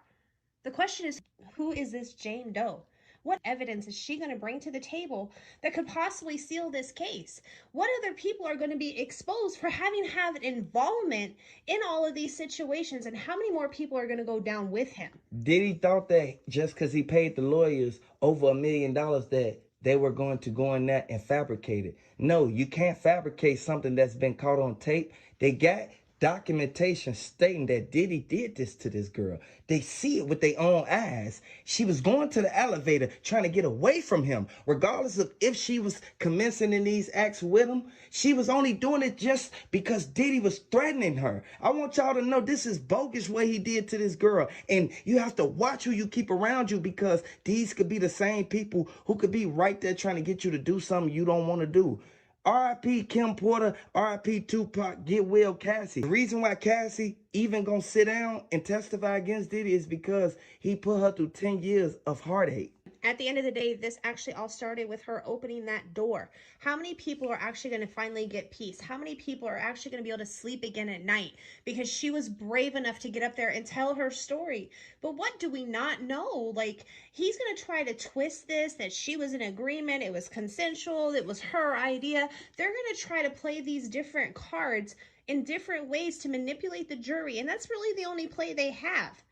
The question is, who is this Jane Doe? What evidence is she going to bring to the table that could possibly seal this case? What other people are going to be exposed for having had involvement in all of these situations? And how many more people are going to go down with him? Diddy thought that just because he paid the lawyers over $1 million that they were going to go in there and fabricate it. No, you can't fabricate something that's been caught on tape. They got documentation stating that Diddy did this to this girl. They see it with their own eyes. She was going to the elevator trying to get away from him. Regardless of if she was commencing in these acts with him, she was only doing it just because Diddy was threatening her. I want y'all to know this is bogus what he did to this girl. And you have to watch who you keep around you because these could be the same people who could be right there trying to get you to do something you don't want to do. R.I.P. Kim Porter, R.I.P. Tupac, get well Cassie. The reason why Cassie even gonna sit down and testify against Diddy is because he put her through 10 years of heartache. At the end of the day, this actually all started with her opening that door. How many people are actually going to finally get peace? How many people are actually going to be able to sleep again at night because she was brave enough to get up there and tell her story? But what do we not know? Like, he's going to try to twist this, that she was in agreement, it was consensual, it was her idea. They're going to try to play these different cards in different ways to manipulate the jury, and that's really the only play they have.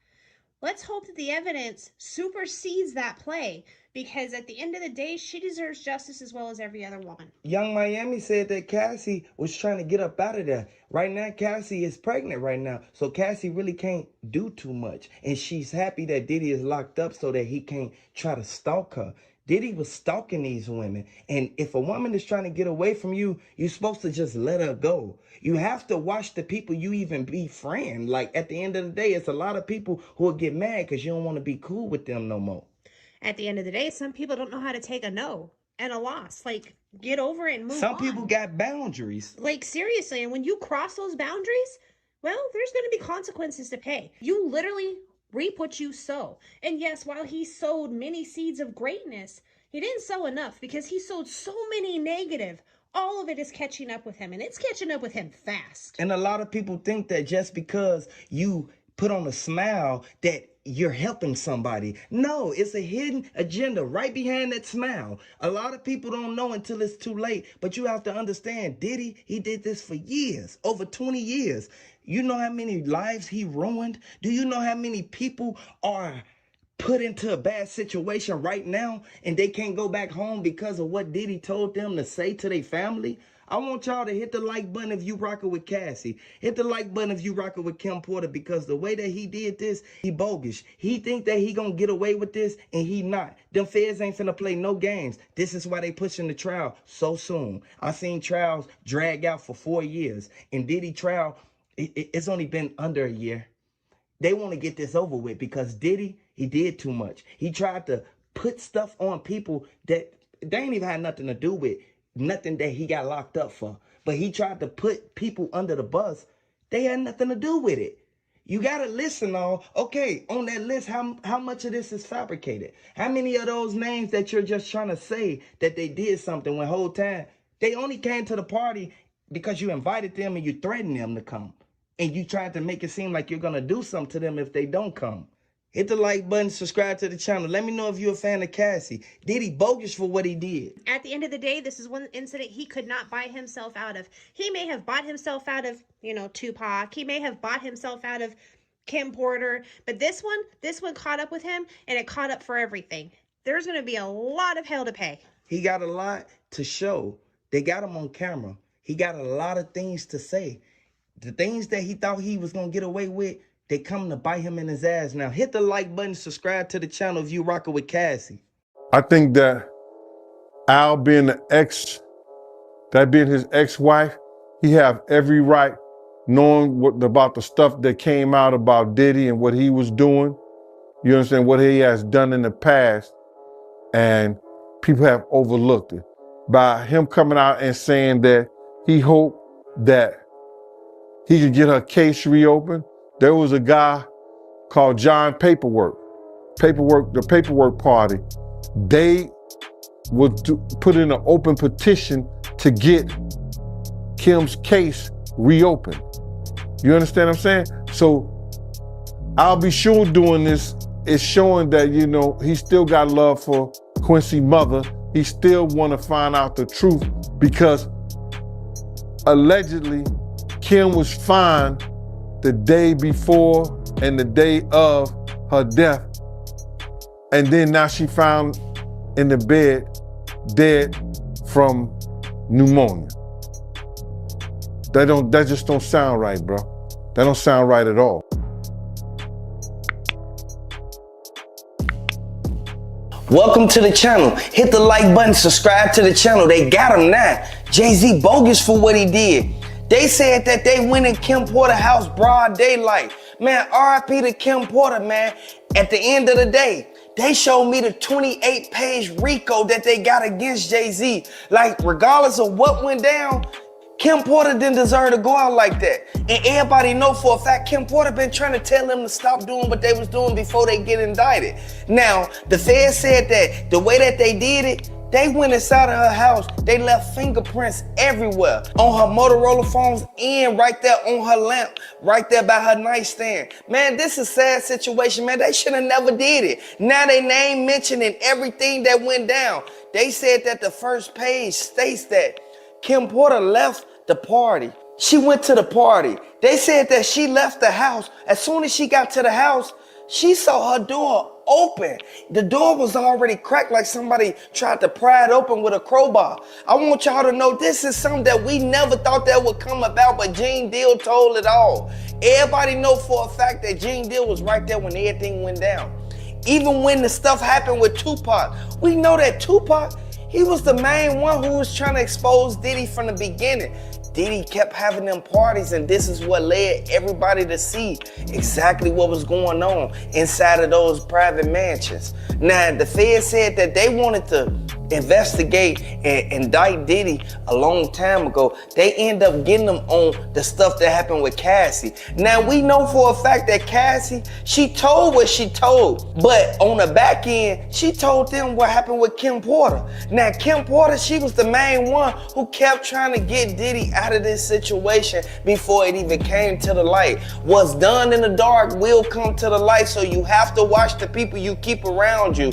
Let's hope that the evidence supersedes that play, because at the end of the day, she deserves justice as well as every other woman. Young Miami said that Cassie was trying to get up out of there. Right now, Cassie is pregnant right now. So Cassie really can't do too much. And she's happy that Diddy is locked up so that he can't try to stalk her. Diddy was stalking these women. And if a woman is trying to get away from you, you're supposed to just let her go. You have to watch the people you even befriend. Like, at the end of the day, it's a lot of people who will get mad because you don't want to be cool with them no more. At the end of the day, some people don't know how to take a no and a loss. Like, get over it and move on. Some people got boundaries. Like, seriously, and when you cross those boundaries, well, there's going to be consequences to pay. You literally reap what you sow. And yes, while he sowed many seeds of greatness, he didn't sow enough because he sowed so many negative. All of it is catching up with him, and it's catching up with him fast. And a lot of people think that just because you put on a smile that you're helping somebody. No, it's a hidden agenda right behind that smile. A lot of people don't know until it's too late, but you have to understand, Diddy, he did this for years, over 20 years. You know how many lives he ruined? Do you know how many people are put into a bad situation right now and they can't go back home because of what Diddy told them to say to their family? I want y'all to hit the like button if you rocking with Cassie. Hit the like button if you rocking with Kim Porter, because the way that he did this, he bogus. He think that he gonna get away with this, and he not. Them feds ain't finna play no games. This is why they pushing the trial so soon. I seen trials drag out for 4 years, and Diddy trial, it's only been under a year. They want to get this over with because Diddy, he did too much. He tried to put stuff on people that they ain't even had nothing to do with. Nothing that he got locked up for. But he tried to put people under the bus. They had nothing to do with it. You got to listen on, okay, on that list, how much of this is fabricated? How many of those names that you're just trying to say that they did something when whole time they only came to the party because you invited them and you threatened them to come. And you tried to make it seem like you're going to do something to them if they don't come. Hit the like button, subscribe to the channel. Let me know if you're a fan of Cassie. Diddy bogus for what he did. At the end of the day, this is one incident he could not buy himself out of. He may have bought himself out of, Tupac. He may have bought himself out of Kim Porter. But this one caught up with him, and it caught up for everything. There's going to be a lot of hell to pay. He got a lot to show. They got him on camera. He got a lot of things to say. The things that he thought he was going to get away with, they come to bite him in his ass now. Hit the like button, subscribe to the channel if you rocking with Cassie. I think that Al being his ex-wife, he have every right, knowing about the stuff that came out about Diddy and what he was doing. You understand what he has done in the past, and people have overlooked it. By him coming out and saying that he hoped that he could get her case reopened. There was a guy called John the Paperwork Party. They would put in an open petition to get Kim's case reopened. You understand what I'm saying? So I'll be sure doing this is showing that, he still got love for Quincy's mother. He still want to find out the truth because allegedly Kim was fine the day before and the day of her death. And then now she found in the bed dead from pneumonia. That just don't sound right, bro. That don't sound right at all. Welcome to the channel. Hit the like button, subscribe to the channel. They got him now. Jay-Z bogus for what he did. They said that they went in Kim Porter's house broad daylight. Man, RIP to Kim Porter, man. At the end of the day, they showed me the 28-page RICO that they got against Jay-Z. Like, regardless of what went down, Kim Porter didn't deserve to go out like that. And everybody know for a fact Kim Porter been trying to tell them to stop doing what they was doing before they get indicted. Now, the Fed said that the way that they did it, they went inside of her house. They left fingerprints everywhere. On her Motorola phones and right there on her lamp, right there by her nightstand. Man, this is a sad situation, man. They should have never did it. Now they name mentioning everything that went down. They said that the first page states that Kim Porter left the party. She went to the party. They said that she left the house. As soon as she got to the house, she saw her door open. The door was already cracked like somebody tried to pry it open with a crowbar. I want y'all to know this is something that we never thought that would come about, but Gene Deal told it all. Everybody know for a fact that Gene Deal was right there when everything went down. Even when the stuff happened with Tupac, we know that Tupac, he was the main one who was trying to expose Diddy from the beginning. Diddy kept having them parties, and this is what led everybody to see exactly what was going on inside of those private mansions. Now, the Fed said that they wanted to investigate and indict Diddy a long time ago. They end up getting them on the stuff that happened with Cassie. Now, we know for a fact that Cassie, she told what she told, but on the back end, she told them what happened with Kim Porter. Now, Kim Porter, she was the main one who kept trying to get Diddy out of this situation before it even came to the light. What's done in the dark will come to the light, so you have to watch the people you keep around you.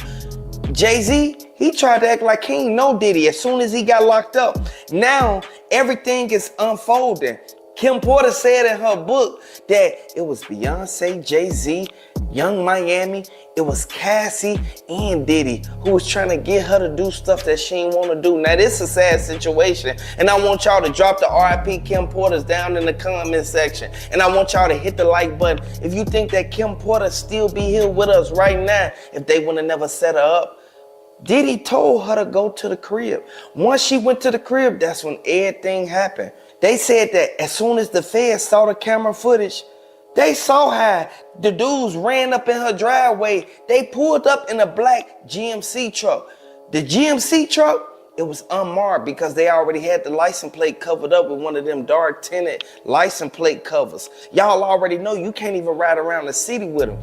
Jay-Z, he tried to act like he ain't know Diddy as soon as he got locked up. Now, everything is unfolding. Kim Porter said in her book that it was Beyonce, Jay-Z, Young Miami, it was Cassie and Diddy who was trying to get her to do stuff that she didn't want to do. Now, this is a sad situation, and I want y'all to drop the RIP Kim Porters down in the comment section, and I want y'all to hit the like button if you think that Kim Porter still be here with us right now if they would have never set her up. Diddy told her to go to the crib. Once she went to the crib, that's when everything happened. They said that as soon as the feds saw the camera footage, they saw how the dudes ran up in her driveway. They pulled up in a black GMC truck. The GMC truck, it was unmarked because they already had the license plate covered up with one of them dark tinted license plate covers. Y'all already know you can't even ride around the city with them.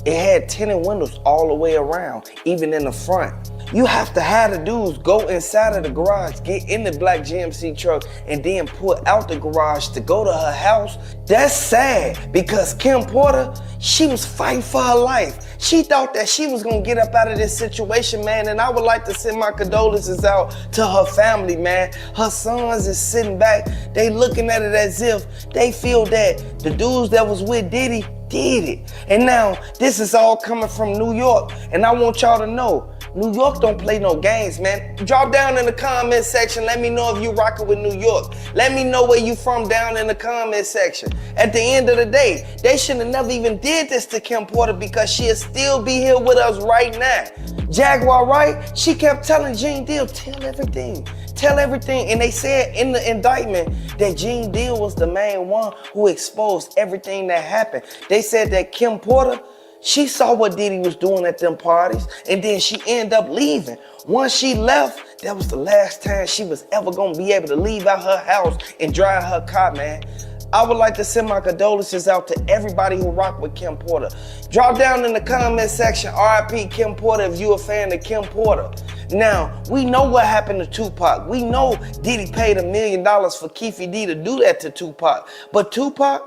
It had tinted windows all the way around, even in the front. You have to have the dudes go inside of the garage, get in the black GMC truck, and then pull out the garage to go to her house. That's sad because Kim Porter, she was fighting for her life. She thought that she was gonna get up out of this situation, man, and I would like to send my condolences out to her family, man. Her sons is sitting back, they looking at it as if they feel that the dudes that was with Diddy did it. And now, this is all coming from New York, and I want y'all to know, New York don't play no games, man. Drop down in the comment section. Let me know if you rocking with New York. Let me know where you from down in the comment section. At the end of the day, they should have never even did this to Kim Porter because she'll still be here with us right now. Jaguar Wright, she kept telling Gene Deal, tell everything. Tell everything. And they said in the indictment that Gene Deal was the main one who exposed everything that happened. They said that Kim Porter, she saw what Diddy was doing at them parties, and then she ended up leaving. Once she left, that was the last time she was ever gonna be able to leave out her house and drive her car, man. I would like to send my condolences out to everybody who rock with Kim Porter. Drop down in the comment section, RIP Kim Porter if you a fan of Kim Porter. Now, we know what happened to Tupac. We know Diddy paid $1 million for Keefy D to do that to Tupac. But Tupac,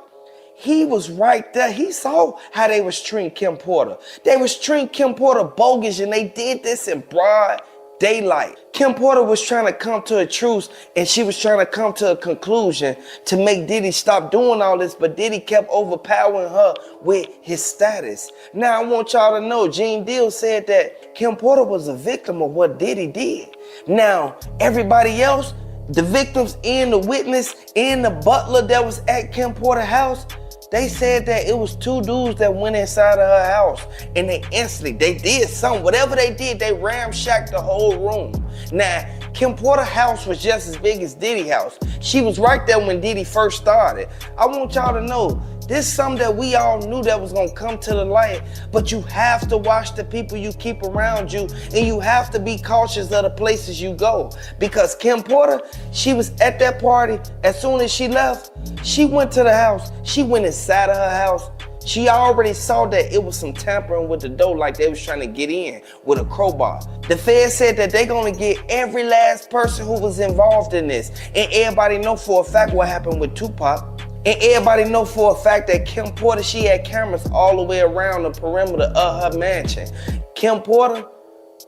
he was right there. He saw how they was treating Kim Porter. They was treating Kim Porter bogus, and they did this in broad daylight. Kim Porter was trying to come to a truce, and she was trying to come to a conclusion to make Diddy stop doing all this, but Diddy kept overpowering her with his status. Now, I want y'all to know, Gene Deal said that Kim Porter was a victim of what Diddy did. Now, everybody else, the victims and the witness and the butler that was at Kim Porter's house, they said that it was two dudes that went inside of her house, and they did something. Whatever they did, they ramshacked the whole room. Now, Kim Porter's house was just as big as Diddy's house. She was right there when Diddy first started. I want y'all to know, this is something that we all knew that was gonna come to the light, but you have to watch the people you keep around you, and you have to be cautious of the places you go. Because Kim Porter, she was at that party. As soon as she left, she went to the house. She went inside of her house. She already saw that it was some tampering with the door, like they was trying to get in with a crowbar. The Fed said that they're gonna get every last person who was involved in this. And everybody know for a fact what happened with Tupac. And everybody know for a fact that Kim Porter, she had cameras all the way around the perimeter of her mansion. Kim Porter,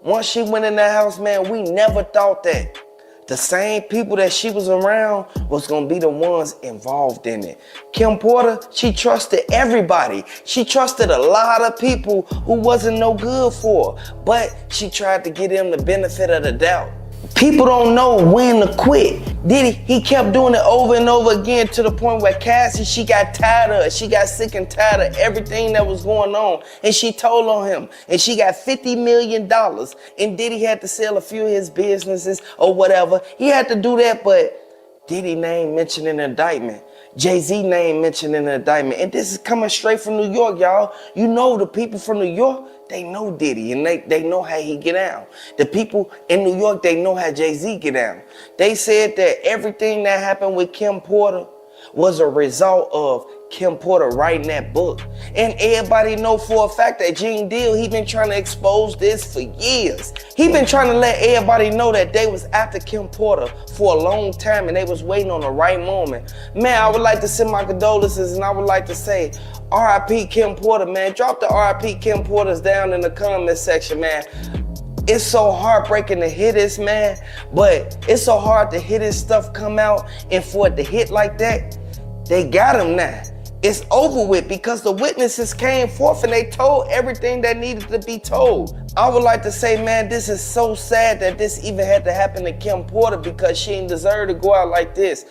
once she went in that house, man, we never thought that the same people that she was around was gonna be the ones involved in it. Kim Porter, she trusted everybody. She trusted a lot of people who wasn't no good for her, but she tried to give them the benefit of the doubt. People don't know when to quit. Diddy, he kept doing it over and over again to the point where Cassie, she got tired of it. She got sick and tired of everything that was going on. And she told on him. And she got $50 million. And Diddy had to sell a few of his businesses or whatever. He had to do that, but Diddy name mentioned in the indictment. Jay-Z name mentioned in the indictment. And this is coming straight from New York, y'all. You know the people from New York, they know Diddy and they know how he get down. The people in New York, they know how Jay-Z get down. They said that everything that happened with Kim Porter was a result of Kim Porter writing that book. And everybody know for a fact that Gene Deal, he been trying to expose this for years. He been trying to let everybody know that they was after Kim Porter for a long time and they was waiting on the right moment. Man, I would like to send my condolences and I would like to say, R.I.P. Kim Porter, man. Drop the R.I.P. Kim Porters down in the comment section, man. It's so heartbreaking to hear this, man, but it's so hard to hear this stuff come out and for it to hit like that. They got him now. It's over with because the witnesses came forth and they told everything that needed to be told. I would like to say, man, this is so sad that this even had to happen to Kim Porter because she didn't deserve to go out like this.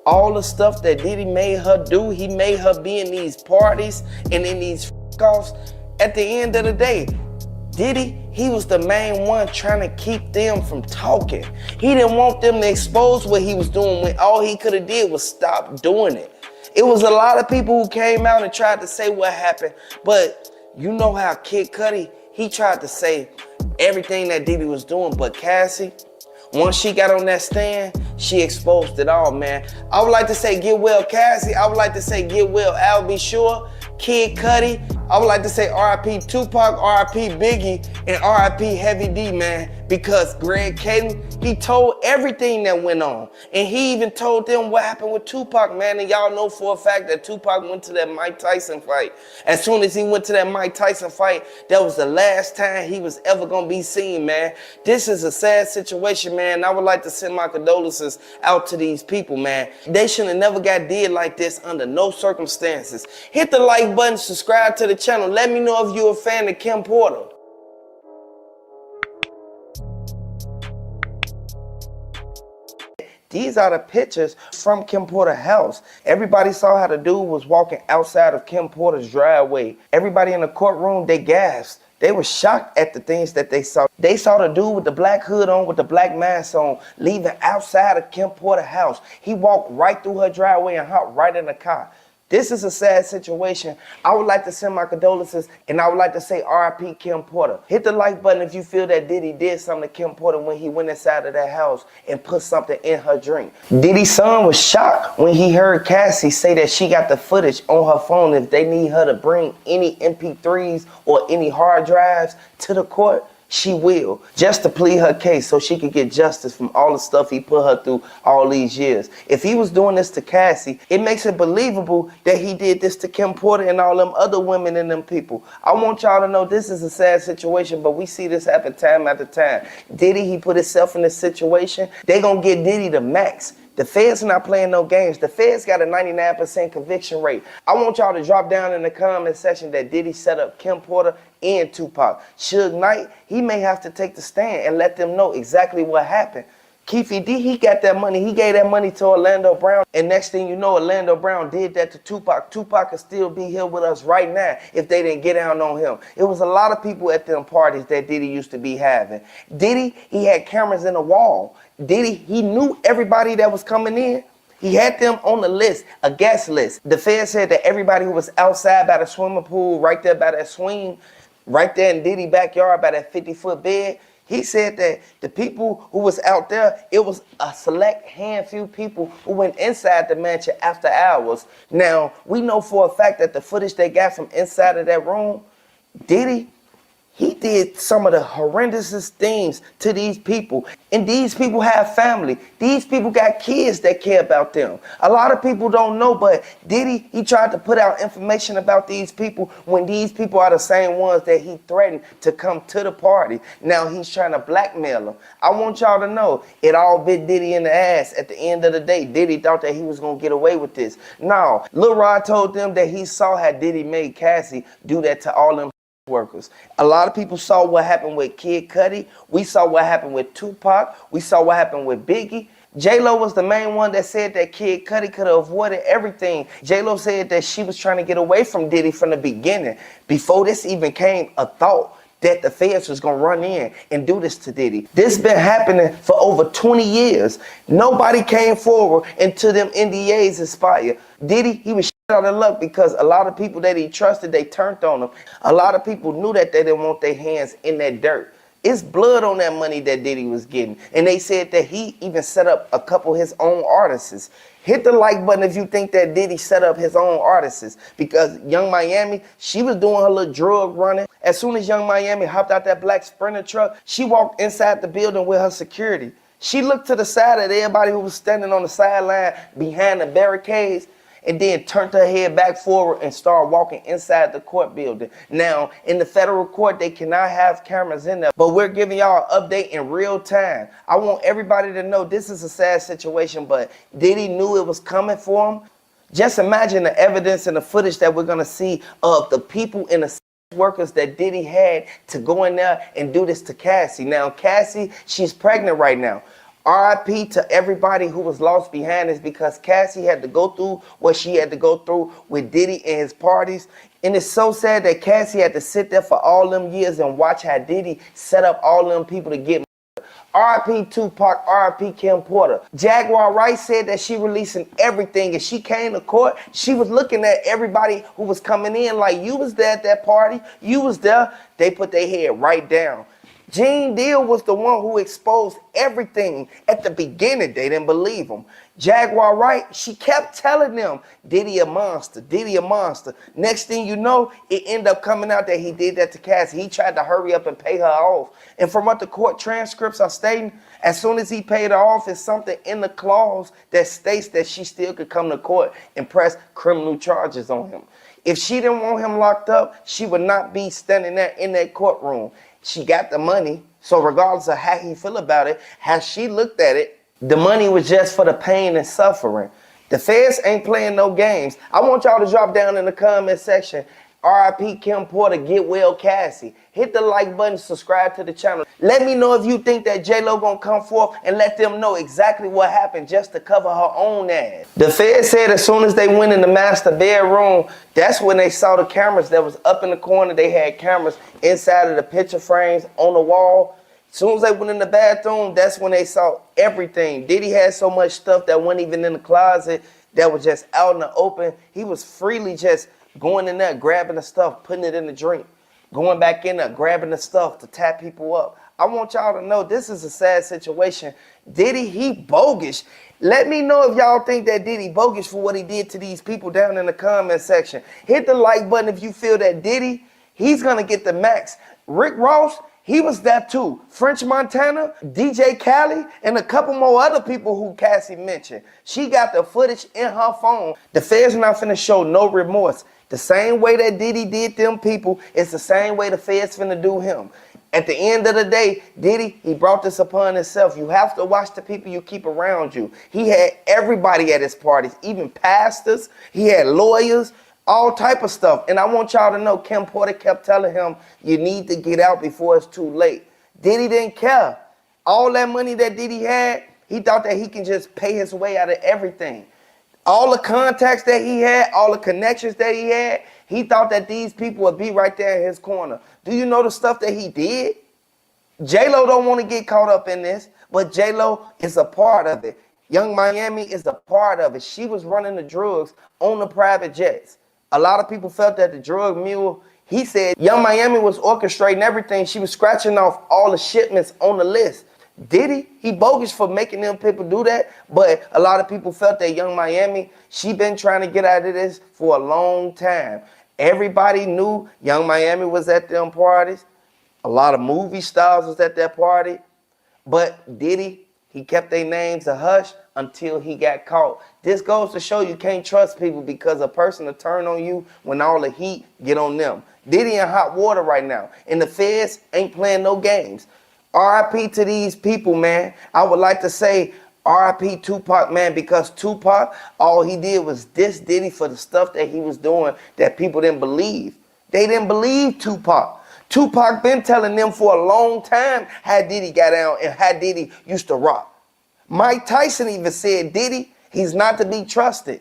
All the stuff that Diddy made her do, he made her be in these parties and in these offs. At the end of the day, Diddy, he was the main one trying to keep them from talking. He didn't want them to expose what he was doing when all he could have did was stop doing it. It was a lot of people who came out and tried to say what happened, but you know how Kid Cudi, he tried to say everything that Diddy was doing, but Cassie, once she got on that stand, she exposed it all, man. I would like to say get well Cassie, I would like to say get well Al B. Sure, Kid Cudi, I would like to say R.I.P. Tupac, R.I.P. Biggie, and R.I.P. Heavy D, man, because Greg Kading, he told everything that went on. And he even told them what happened with Tupac, man, and y'all know for a fact that Tupac went to that Mike Tyson fight. As soon as he went to that Mike Tyson fight, that was the last time he was ever gonna be seen, man. This is a sad situation, man. I would like to send my condolences out to these people, man. They should have never got did like this under no circumstances. Hit the like button, subscribe to the channel. Let me know if you're a fan of Kim Porter. These are the pictures from Kim Porter's house. Everybody saw how the dude was walking outside of Kim Porter's driveway. Everybody in the courtroom, they gasped. They were shocked at the things that they saw. They saw the dude with the black hood on, with the black mask on, leaving outside of Kim Porter's house. He walked right through her driveway and hopped right in the car. This is a sad situation. I would like to send my condolences and I would like to say R.I.P. Kim Porter. Hit the like button if you feel that Diddy did something to Kim Porter when he went inside of that house and put something in her drink. Diddy's son was shocked when he heard Cassie say that she got the footage on her phone. If they need her to bring any MP3s or any hard drives to the court, she will, just to plead her case so she could get justice from all the stuff he put her through all these years. If he was doing this to Cassie, it makes it believable that he did this to Kim Porter and all them other women and them people. I want y'all to know this is a sad situation, but we see this happen time after time. Diddy, he put himself in this situation. They gonna get Diddy the max. The feds not playing no games. The feds got a 99% conviction rate. I want y'all to drop down in the comment section that Diddy set up Kim Porter and Tupac. Suge Knight, he may have to take the stand and let them know exactly what happened. Keefy D, he got that money. He gave that money to Orlando Brown. And next thing you know, Orlando Brown did that to Tupac. Tupac could still be here with us right now if they didn't get down on him. It was a lot of people at them parties that Diddy used to be having. Diddy, he had cameras in the wall. Diddy, he knew everybody that was coming in. He had them on the list, a guest list. The Fed said that everybody who was outside by the swimming pool, right there by that swing, right there in Diddy's backyard by that 50-foot bed, he said that the people who was out there, it was a select handful people who went inside the mansion after hours. Now, we know for a fact that the footage they got from inside of that room, Diddy, He did some of the horrendousest things to these people. And these people have family. These people got kids that care about them. A lot of people don't know, but Diddy, he tried to put out information about these people when these people are the same ones that he threatened to come to the party. Now he's trying to blackmail them. I want y'all to know, it all bit Diddy in the ass. At the end of the day, Diddy thought that he was going to get away with this. No, Lil Rod told them that he saw how Diddy made Cassie do that to all them workers. A lot of people saw what happened with Kid Cudi. We saw what happened with Tupac. We saw what happened with Biggie. J-Lo was the main one that said that Kid Cudi could have avoided everything. J-Lo said that she was trying to get away from Diddy from the beginning, before this even came a thought that the feds was going to run in and do this to Diddy. This been happening for over 20 years. Nobody came forward until them NDAs expired. Diddy, he was out of luck because a lot of people that he trusted, they turned on him. A lot of people knew that they didn't want their hands in that dirt. It's blood on that money that Diddy was getting. And they said that he even set up a couple of his own artists. Hit the like button if you think that Diddy set up his own artists, because Young Miami, she was doing her little drug running. As soon as Young Miami hopped out that black Sprinter truck, she walked inside the building with her security. She looked to the side at everybody who was standing on the sideline behind the barricades, and then turned her head back forward and started walking inside the court building. Now, in the federal court, they cannot have cameras in there, but we're giving y'all an update in real time. I want everybody to know this is a sad situation, but Diddy knew it was coming for him. Just imagine the evidence and the footage that we're gonna see of the people in the workers that Diddy had to go in there and do this to Cassie. Now, Cassie, she's pregnant right now. RIP to everybody who was lost behind this, because Cassie had to go through what she had to go through with Diddy and his parties. And it's so sad that Cassie had to sit there for all them years and watch how Diddy set up all them people to get RIP Tupac, RIP Kim Porter. Jaguar Wright said that she releasing everything. And she came to court, she was looking at everybody who was coming in like, you was there at that party, you was there. They put their head right down. Gene Deal was the one who exposed everything at the beginning. They didn't believe him. Jaguar Wright, she kept telling them, Diddy a monster, Diddy a monster. Next thing you know, it ended up coming out that he did that to Cassie. He tried to hurry up and pay her off. And from what the court transcripts are stating, as soon as he paid her off, it's something in the clause that states that she still could come to court and press criminal charges on him. If she didn't want him locked up, she would not be standing there in that courtroom. She got the money, so regardless of how he feel about it, how she looked at it, the money was just for the pain and suffering. The feds ain't playing no games. I want y'all to drop down in the comment section, RIP Kim Porter, get well Cassie. Hit the like button, subscribe to the channel. Let me know if you think that J-Lo gonna come forth and let them know exactly what happened just to cover her own ass. The Fed said as soon as they went in the master bedroom, that's when they saw the cameras that was up in the corner. They had cameras inside of the picture frames on the wall. As soon as they went in the bathroom, that's when they saw everything. Diddy had so much stuff that wasn't even in the closet, that was just out in the open. He was freely just going in there, grabbing the stuff, putting it in the drink, going back in there, grabbing the stuff to tap people up. I want y'all to know this is a sad situation. Diddy, he bogus. Let me know if y'all think that Diddy bogus for what he did to these people down in the comment section. Hit the like button if you feel that Diddy, he's going to get the max. Rick Ross, he was there too. French Montana, DJ Khaled, and a couple more other people who Cassie mentioned. She got the footage in her phone. The feds not finna show no remorse. The same way that Diddy did them people, it's the same way the feds finna do him. At the end of the day, Diddy, he brought this upon himself. You have to watch the people you keep around you. He had everybody at his parties, even pastors. He had lawyers, all type of stuff. And I want y'all to know, Kim Porter kept telling him, you need to get out before it's too late. Diddy didn't care. All that money that Diddy had, he thought that he can just pay his way out of everything. All the contacts that he had, all the connections that he had, he thought that these people would be right there in his corner. Do you know the stuff that he did? J-Lo don't want to get caught up in this, but J-Lo is a part of it. Young Miami is a part of it. She was running the drugs on the private jets. A lot of people felt that the drug mule, he said Young Miami was orchestrating everything. She was scratching off all the shipments on the list. Diddy, he bogus for making them people do that, but a lot of people felt that Young Miami, she been trying to get out of this for a long time. Everybody knew Young Miami was at them parties. A lot of movie stars was at that party. But Diddy, he kept their names a hush until he got caught. This goes to show you can't trust people because a person will turn on you when all the heat get on them. Diddy in hot water right now, and the feds ain't playing no games. RIP to these people, man. I would like to say RIP Tupac, man, because Tupac, all he did was diss Diddy for the stuff that he was doing that people didn't believe. They didn't believe Tupac. Tupac been telling them for a long time how Diddy got down and how Diddy used to rock. Mike Tyson even said Diddy, he's not to be trusted.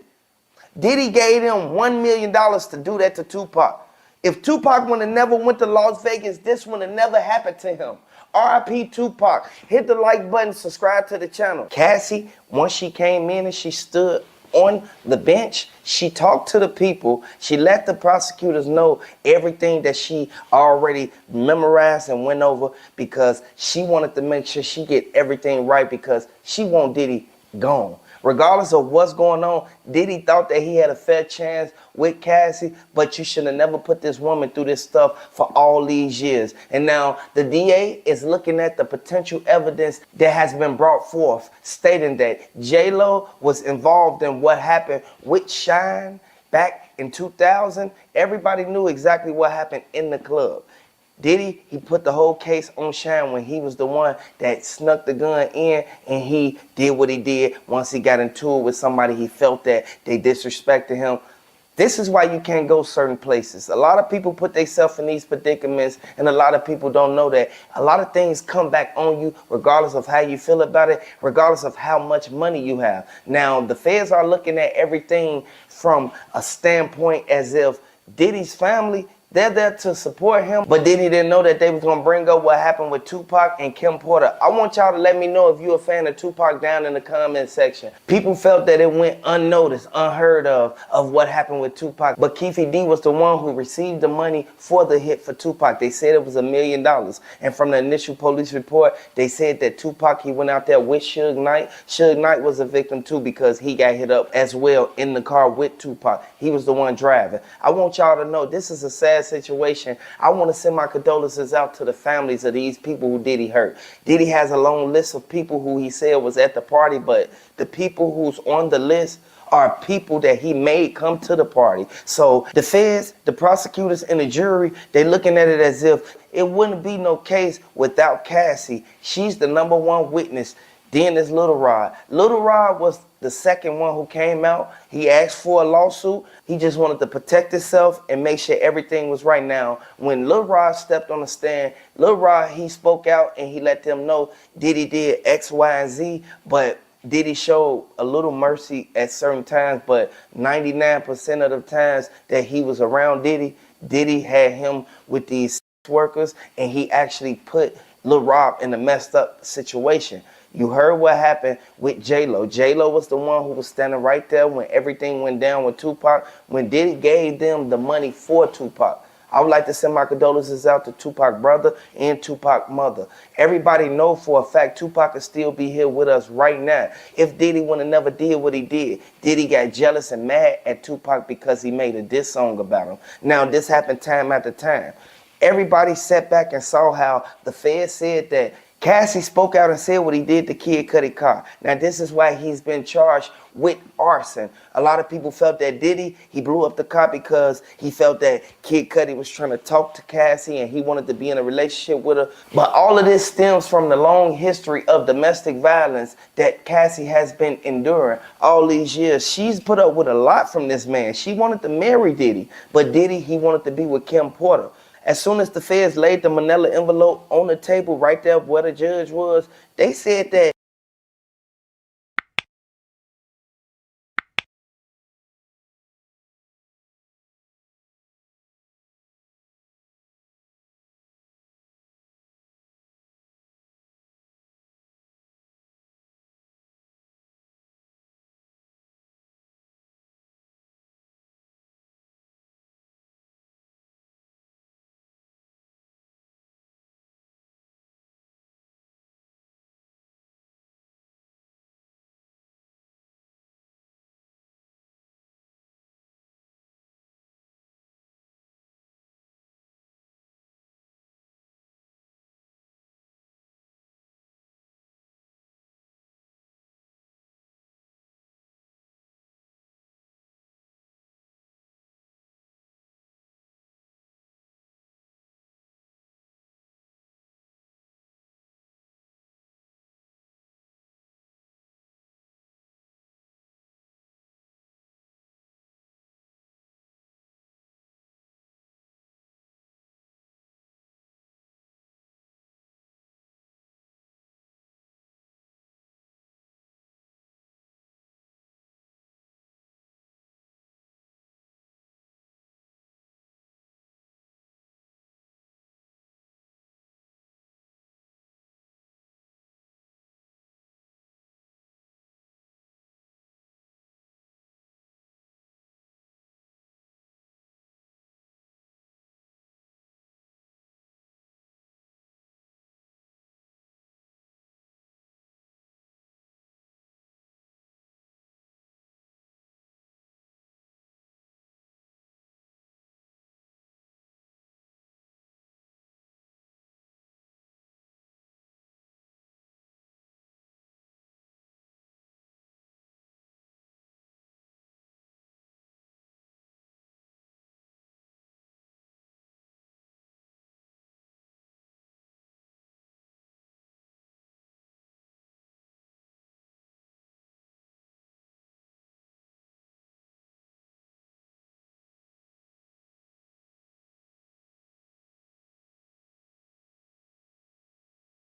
Diddy gave him $1 million to do that to Tupac. If Tupac would have never went to Las Vegas, this would have never happened to him. RIP Tupac. Hit the like button, subscribe to the channel. Cassie, once she came in and she stood on the bench, she talked to the people. She let the prosecutors know everything that she already memorized and went over because she wanted to make sure she get everything right because she want Diddy gone. Regardless of what's going on, Diddy thought that he had a fair chance with Cassie, but you should have never put this woman through this stuff for all these years. And now the DA is looking at the potential evidence that has been brought forth, stating that J-Lo was involved in what happened with Shine back in 2000. Everybody knew exactly what happened in the club. Diddy, he put the whole case on Shine when he was the one that snuck the gun in and he did what he did once he got into it with somebody he felt that they disrespected him. This is why you can't go certain places. A lot of people put themselves in these predicaments and a lot of people don't know that a lot of things come back on you regardless of how you feel about it, regardless of how much money you have. Now, the feds are looking at everything from a standpoint as if Diddy's family, they're there to support him, but Diddy didn't know that they was going to bring up what happened with Tupac and Kim Porter. I want y'all to let me know if you're a fan of Tupac down in the comment section. People felt that it went unnoticed, unheard of what happened with Tupac, but Keefe D was the one who received the money for the hit for Tupac. They said it was $1 million, and from the initial police report, they said that Tupac, he went out there with Suge Knight. Suge Knight was a victim too because he got hit up as well in the car with Tupac. He was the one driving. I want y'all to know this is a sad situation. I want to send my condolences out to the families of these people who Diddy hurt. Diddy has a long list of people who he said was at the party, but the people who's on the list are people that he made come to the party. So the feds, the prosecutors, and the jury, they looking at it as if it wouldn't be no case without Cassie. She's the #1 witness. Then there's Little Rod. Little Rod was the second one who came out. He asked for a lawsuit. He just wanted to protect himself and make sure everything was right. Now, when Little Rod stepped on the stand, Little Rod, he spoke out and he let them know Diddy did X, Y, and Z, but Diddy showed a little mercy at certain times, but 99% of the times that he was around Diddy, Diddy had him with these workers, and he actually put Lil Rob in a messed up situation. You heard what happened with J-Lo. J-Lo was the one who was standing right there when everything went down with Tupac, when Diddy gave them the money for Tupac. I would like to send my condolences out to Tupac brother and Tupac mother. Everybody know for a fact Tupac could still be here with us right now. If Diddy would have never did what he did, Diddy got jealous and mad at Tupac because he made a diss song about him. Now, this happened time after time. Everybody sat back and saw how the feds said that Cassie spoke out and said what he did to Kid Cudi car. Now, this is why he's been charged with arson. A lot of people felt that Diddy, he blew up the car because he felt that Kid Cudi was trying to talk to Cassie and he wanted to be in a relationship with her. But all of this stems from the long history of domestic violence that Cassie has been enduring all these years. She's put up with a lot from this man. She wanted to marry Diddy, but Diddy, he wanted to be with Kim Porter. As soon as the feds laid the manila envelope on the table right there where the judge was, they said that